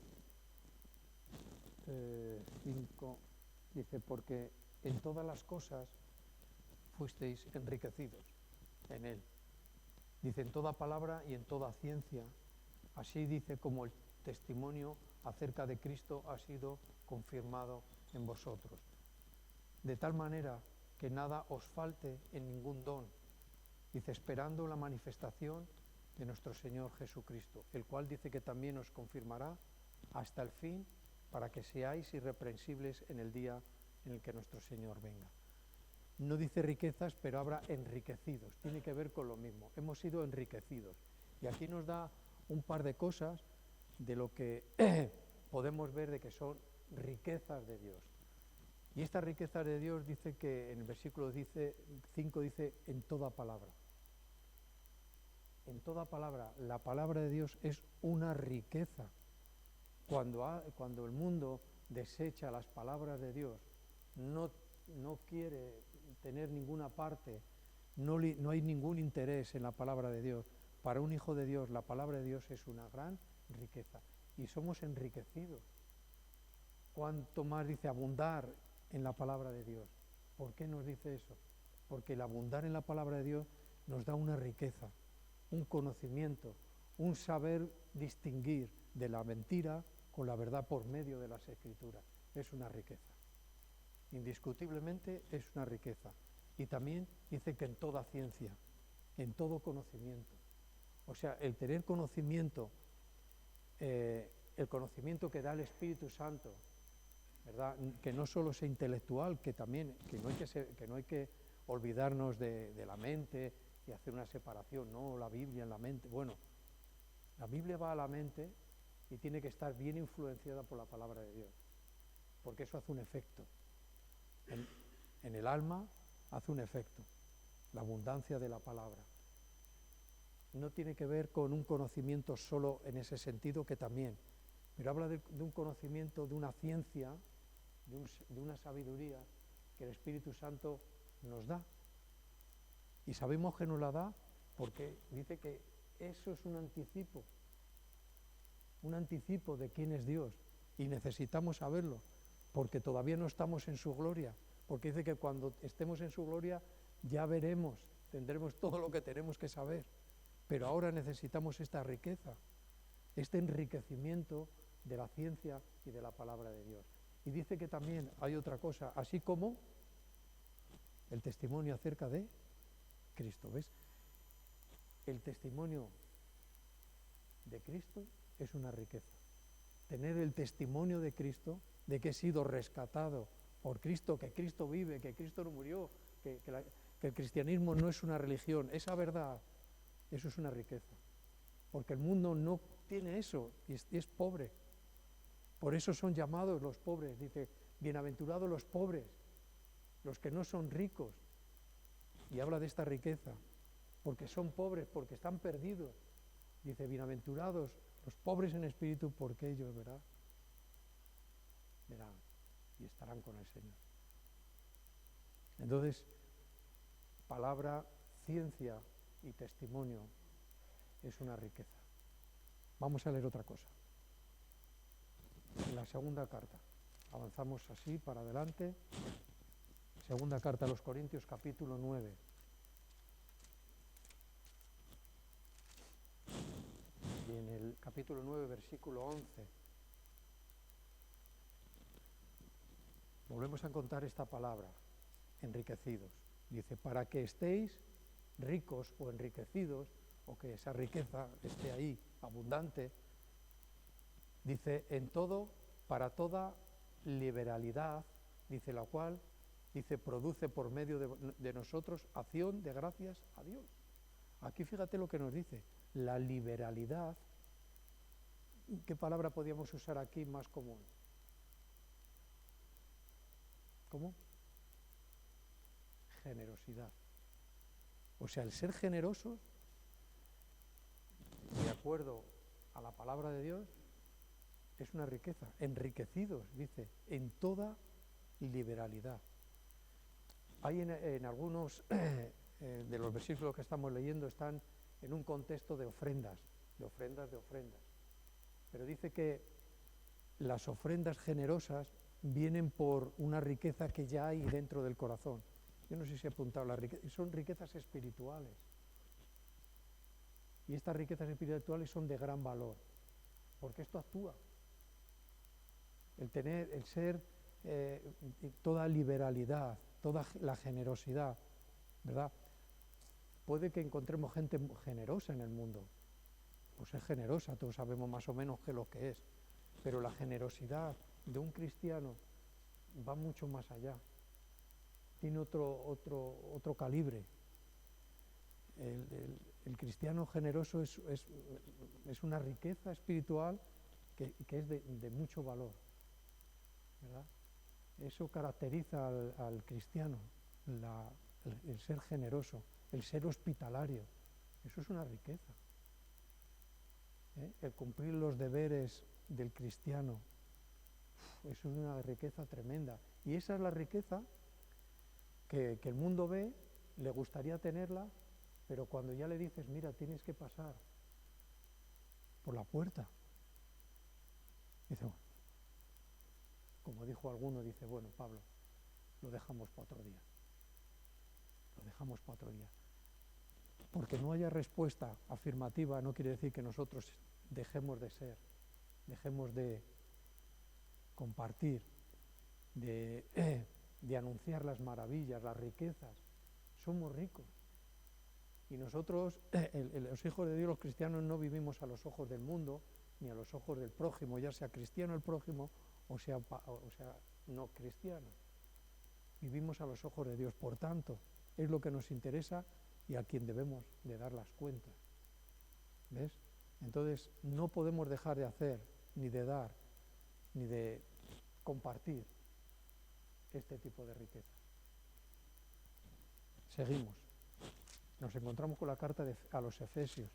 5, dice, porque en todas las cosas fuisteis enriquecidos en él. Dice, en toda palabra y en toda ciencia, así dice como el testimonio acerca de Cristo ha sido confirmado en vosotros. De tal manera que nada os falte en ningún don. Dice, esperando la manifestación de nuestro Señor Jesucristo, el cual dice que también os confirmará hasta el fin, para que seáis irreprensibles en el día en el que nuestro Señor venga. No dice riquezas, pero habla enriquecidos, tiene que ver con lo mismo, hemos sido enriquecidos. Y aquí nos da un par de cosas de lo que podemos ver de que son riquezas de Dios. Y estas riquezas de Dios dice que en el versículo 5 dice en toda palabra. En toda palabra, la palabra de Dios es una riqueza. Cuando el mundo desecha las palabras de Dios, no quiere tener ninguna parte, no hay ningún interés en la palabra de Dios. Para un hijo de Dios, la palabra de Dios es una gran riqueza y somos enriquecidos. Cuanto más dice abundar en la palabra de Dios. ¿Por qué nos dice eso? Porque el abundar en la palabra de Dios nos da una riqueza, un conocimiento, un saber distinguir de la mentira con la verdad por medio de las Escrituras. Es una riqueza. Indiscutiblemente es una riqueza. Y también dice que en toda ciencia, en todo conocimiento. O sea, el tener conocimiento, el conocimiento que da el Espíritu Santo, ¿verdad?, que no solo sea intelectual, que también, que no hay que olvidarnos de la mente y hacer una separación, no, la Biblia en la mente. Bueno, la Biblia va a la mente y tiene que estar bien influenciada por la palabra de Dios, porque eso hace un efecto. En el alma hace un efecto, la abundancia de la palabra. No tiene que ver con un conocimiento solo en ese sentido, que también, pero habla de un conocimiento, de una ciencia, de una sabiduría que el Espíritu Santo nos da. Y sabemos que nos la da porque dice que eso es un anticipo de quién es Dios, y necesitamos saberlo, porque todavía no estamos en su gloria, porque dice que cuando estemos en su gloria ya veremos, tendremos todo lo que tenemos que saber, pero ahora necesitamos esta riqueza, este enriquecimiento de la ciencia y de la palabra de Dios. Y dice que también hay otra cosa, así como el testimonio acerca de Cristo, ¿ves? El testimonio de Cristo es una riqueza. Tener el testimonio de Cristo, de que he sido rescatado por Cristo, que Cristo vive, que Cristo no murió, que el cristianismo no es una religión, esa verdad, eso es una riqueza. Porque el mundo no tiene eso y es pobre. Por eso son llamados los pobres, dice, bienaventurados los pobres, los que no son ricos. Y habla de esta riqueza, porque son pobres, porque están perdidos. Dice, bienaventurados los pobres en espíritu, porque ellos verán y estarán con el Señor. Entonces, palabra, ciencia y testimonio es una riqueza. Vamos a leer otra cosa. En la segunda carta, avanzamos así para adelante. Segunda carta a los Corintios, capítulo 9. Y en el capítulo 9, versículo 11, volvemos a encontrar esta palabra, enriquecidos. Dice, para que estéis ricos o enriquecidos, o que esa riqueza esté ahí, abundante, dice, en todo, para toda liberalidad, dice, la cual, dice, produce por medio de nosotros acción de gracias a Dios. Aquí fíjate lo que nos dice, la liberalidad. ¿Qué palabra podríamos usar aquí más común? ¿Cómo? Generosidad. O sea, el ser generosos, de acuerdo a la palabra de Dios, es una riqueza. Enriquecidos, dice, en toda liberalidad. Hay en algunos de los versículos que estamos leyendo, están en un contexto de ofrendas. Pero dice que las ofrendas generosas vienen por una riqueza que ya hay dentro del corazón. Yo no sé si he apuntado la riqueza, son riquezas espirituales. Y estas riquezas espirituales son de gran valor, porque esto actúa. El ser toda liberalidad, toda la generosidad, ¿verdad? Puede que encontremos gente generosa en el mundo, pues es generosa, todos sabemos más o menos qué es lo que es, pero la generosidad de un cristiano va mucho más allá, tiene otro calibre. El cristiano generoso es una riqueza espiritual que es de mucho valor, ¿verdad? Eso caracteriza al cristiano, el ser generoso, el ser hospitalario, eso es una riqueza. El cumplir los deberes del cristiano, eso es una riqueza tremenda. Y esa es la riqueza que el mundo ve, le gustaría tenerla, pero cuando ya le dices, mira, tienes que pasar por la puerta, dice, bueno, como dijo alguno, dice, bueno, Pablo, lo dejamos para otro día. Porque no haya respuesta afirmativa no quiere decir que nosotros dejemos de ser, dejemos de compartir, de anunciar las maravillas, las riquezas. Somos ricos. Y nosotros, los hijos de Dios, los cristianos, no vivimos a los ojos del mundo, ni a los ojos del prójimo, ya sea cristiano el prójimo, o sea no cristiano. Vivimos a los ojos de Dios. Por tanto, es lo que nos interesa y a quien debemos de dar las cuentas. ¿Ves? Entonces no podemos dejar de hacer, ni de dar, ni de compartir este tipo de riqueza. Seguimos. Nos encontramos con la carta a los Efesios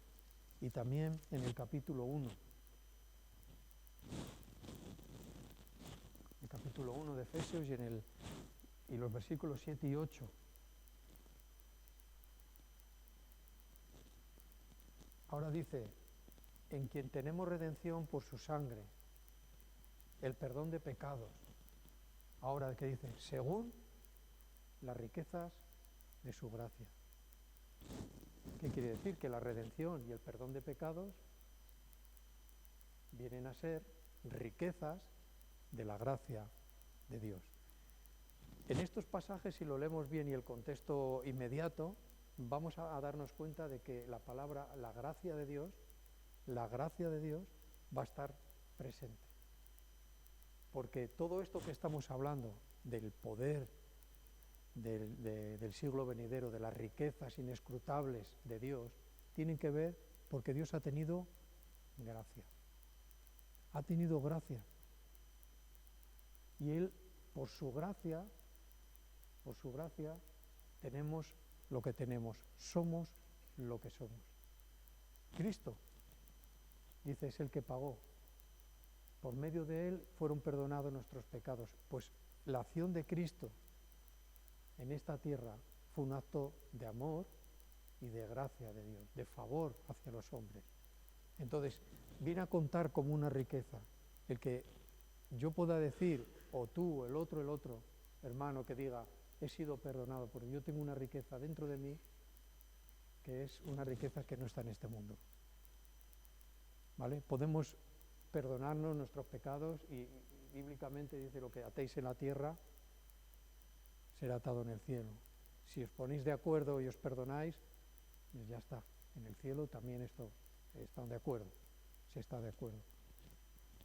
y también en el capítulo 1. El capítulo 1 de Efesios y los versículos 7 y 8. Ahora dice, en quien tenemos redención por su sangre, el perdón de pecados. Ahora, ¿qué dice? Según las riquezas de su gracia. ¿Qué quiere decir? Que la redención y el perdón de pecados vienen a ser riquezas de la gracia de Dios. En estos pasajes, si lo leemos bien y el contexto inmediato, vamos a darnos cuenta de que la palabra, la gracia de Dios va a estar presente. Porque todo esto que estamos hablando del poder del siglo venidero, de las riquezas inescrutables de Dios, tienen que ver porque Dios ha tenido gracia. Ha tenido gracia. Y Él, por su gracia, tenemos lo que tenemos, somos lo que somos. Cristo, dice, es el que pagó. Por medio de Él fueron perdonados nuestros pecados. Pues la acción de Cristo en esta tierra fue un acto de amor y de gracia de Dios, de favor hacia los hombres. Entonces, viene a contar como una riqueza el que yo pueda decir, o tú, el otro, hermano, que diga, he sido perdonado, porque yo tengo una riqueza dentro de mí que es una riqueza que no está en este mundo. ¿Vale? Podemos perdonarnos nuestros pecados y bíblicamente dice, lo que atéis en la tierra será atado en el cielo. Si os ponéis de acuerdo y os perdonáis, pues ya está. En el cielo también están de acuerdo, se está de acuerdo.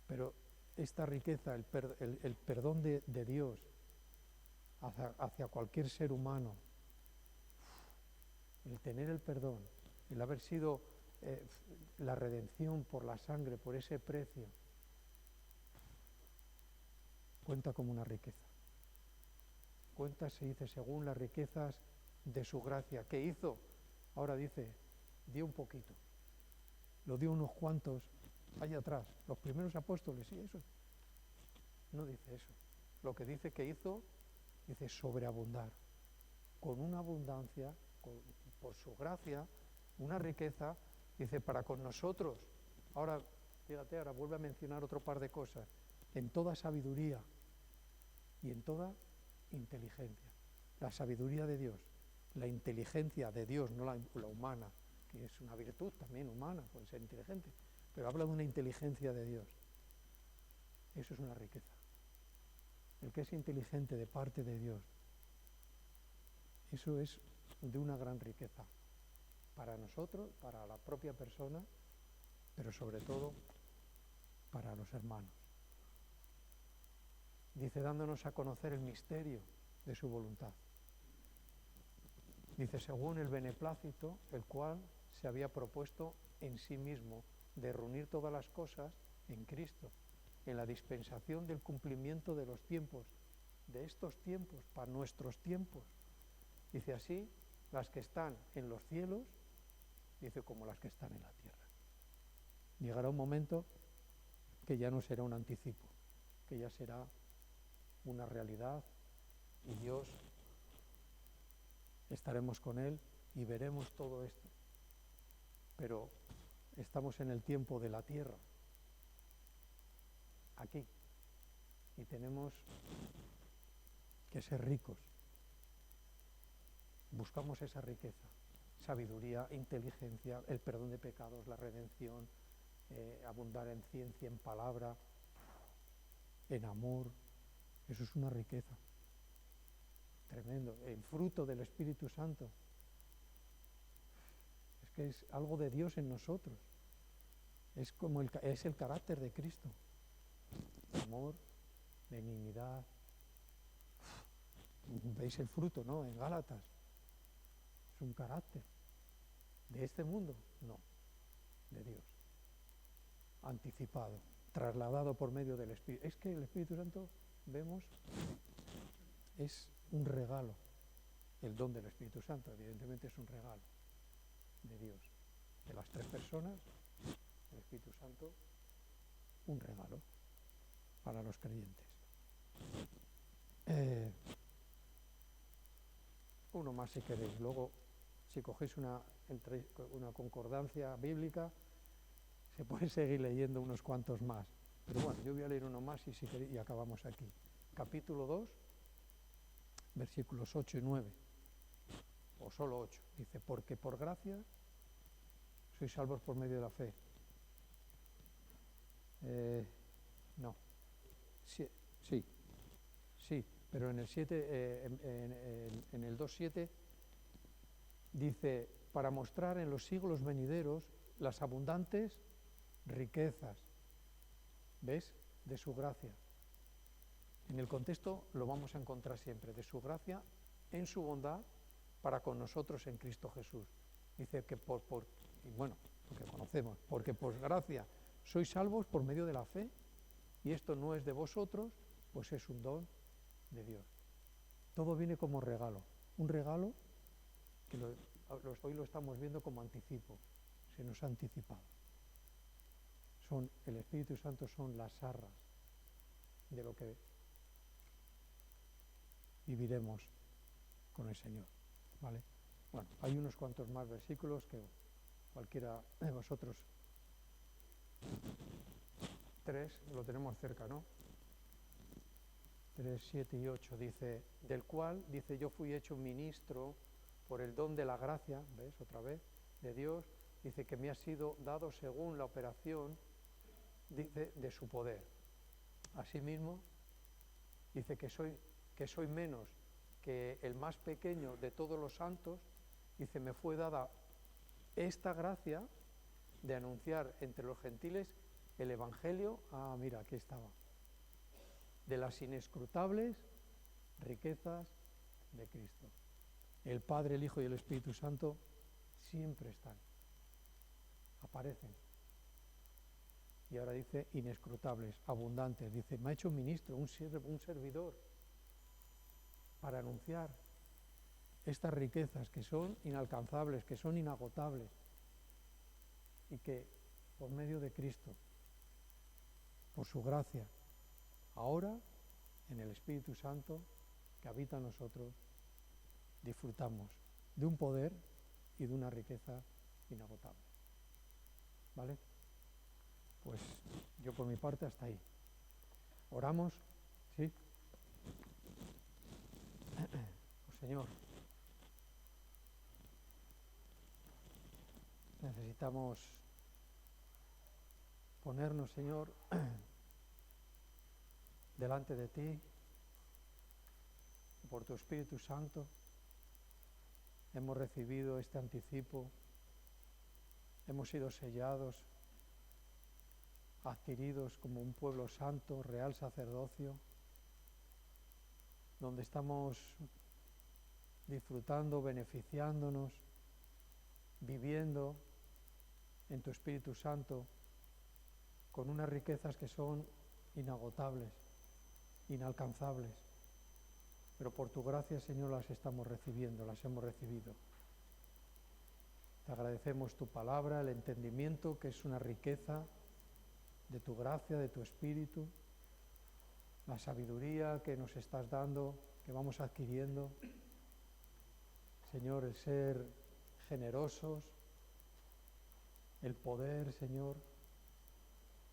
Pero esta riqueza, el perdón de Dios hacia cualquier ser humano, el tener el perdón, el haber sido la redención por la sangre, por ese precio, cuenta como una riqueza. Cuenta, se dice, según las riquezas de su gracia. ¿Qué hizo? Ahora dice, dio un poquito. Lo dio unos cuantos allá atrás. Los primeros apóstoles, sí, eso. No dice eso. Lo que dice que hizo, dice sobreabundar. Con una abundancia, por su gracia, una riqueza, dice, para con nosotros. Ahora, fíjate, ahora vuelve a mencionar otro par de cosas. En toda sabiduría y en toda inteligencia. La sabiduría de Dios, la inteligencia de Dios, no la humana, que es una virtud también humana, puede ser inteligente, pero habla de una inteligencia de Dios. Eso es una riqueza. El que es inteligente de parte de Dios, eso es de una gran riqueza para nosotros, para la propia persona, pero sobre todo para los hermanos. Dice, dándonos a conocer el misterio de su voluntad. Dice, según el beneplácito, el cual se había propuesto en sí mismo de reunir todas las cosas en Cristo, en la dispensación del cumplimiento de los tiempos, de estos tiempos, para nuestros tiempos. Dice así, las que están en los cielos, dice, como las que están en la tierra. Llegará un momento que ya no será un anticipo, que ya será una realidad y Dios, estaremos con Él y veremos todo esto. Pero estamos en el tiempo de la tierra, aquí, y tenemos que ser ricos. Buscamos esa riqueza, sabiduría, inteligencia, el perdón de pecados, la redención, abundar en ciencia, en palabra, en amor. Eso es una riqueza tremendo, el fruto del Espíritu Santo. Es que es algo de Dios en nosotros. Es como es el carácter de Cristo. Amor, benignidad. Veis el fruto, ¿no? En Gálatas. Es un carácter. ¿De este mundo? No, de Dios. Anticipado, trasladado por medio del Espíritu. Es que el Espíritu Santo, vemos, es un regalo. El don del Espíritu Santo, evidentemente, es un regalo de Dios. De las tres personas, el Espíritu Santo, un regalo para los creyentes. Uno más si queréis. Luego, si cogéis una concordancia bíblica, se puede seguir leyendo unos cuantos más. Pero bueno, yo voy a leer uno más y, si queréis, y acabamos aquí. Capítulo 2, versículos 8 y 9. O solo 8. Dice, porque por gracia sois salvos por medio de la fe. No. Sí, pero en el 7, en el 2.7 dice, para mostrar en los siglos venideros las abundantes riquezas, ¿ves?, de su gracia. En el contexto lo vamos a encontrar siempre, de su gracia en su bondad para con nosotros en Cristo Jesús. Dice que y bueno, lo que conocemos, porque por gracia sois salvos por medio de la fe, y esto no es de vosotros, pues es un don de Dios. Todo viene como regalo, un regalo que hoy lo estamos viendo como anticipo, se nos ha anticipado. El Espíritu Santo son las arras de lo que viviremos con el Señor, ¿vale? Bueno, hay unos cuantos más versículos que cualquiera de vosotros. 3, lo tenemos cerca, ¿no? 3, 7 y 8 dice, del cual, dice, yo fui hecho ministro por el don de la gracia, ¿ves? Otra vez, de Dios, dice que me ha sido dado según la operación, dice, de su poder. Asimismo, dice que soy menos que el más pequeño de todos los santos, dice, me fue dada esta gracia de anunciar entre los gentiles el Evangelio, mira, aquí estaba, de las inescrutables riquezas de Cristo. El Padre, el Hijo y el Espíritu Santo siempre están, aparecen. Y ahora dice inescrutables, abundantes, dice, me ha hecho un ministro, un servidor, para anunciar estas riquezas que son inalcanzables, que son inagotables, y que por medio de Cristo, por su gracia, ahora en el Espíritu Santo que habita en nosotros, disfrutamos de un poder y de una riqueza inagotable. ¿Vale? Pues yo por mi parte hasta ahí. ¿Oramos? ¿Sí? Pues Señor, necesitamos ponernos, Señor, delante de ti, por tu Espíritu Santo. Hemos recibido este anticipo, hemos sido sellados, adquiridos como un pueblo santo, real sacerdocio, donde estamos disfrutando, beneficiándonos, viviendo en tu Espíritu Santo, con unas riquezas que son inagotables, inalcanzables, pero por tu gracia, Señor, las estamos recibiendo, las hemos recibido. Te agradecemos tu palabra, el entendimiento, que es una riqueza de tu gracia, de tu Espíritu, la sabiduría que nos estás dando, que vamos adquiriendo. Señor, el ser generosos, el poder, Señor,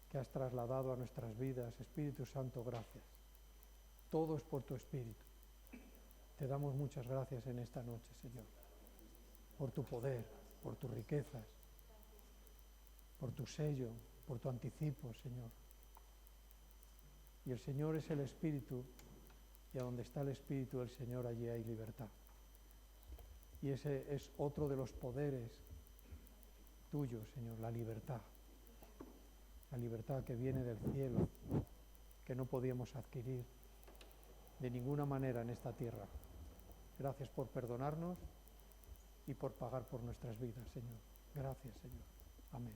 que has trasladado a nuestras vidas. Espíritu Santo, gracias. Todo es por tu Espíritu. Te damos muchas gracias en esta noche, Señor, por tu poder, por tus riquezas, por tu sello, por tu anticipo, Señor. Y el Señor es el Espíritu, y a donde está el Espíritu del Señor, allí hay libertad. Y ese es otro de los poderes tuyos, Señor, la libertad que viene del cielo, que no podíamos adquirir de ninguna manera en esta tierra. Gracias por perdonarnos, y por pagar por nuestras vidas, Señor. Gracias, Señor. Amén.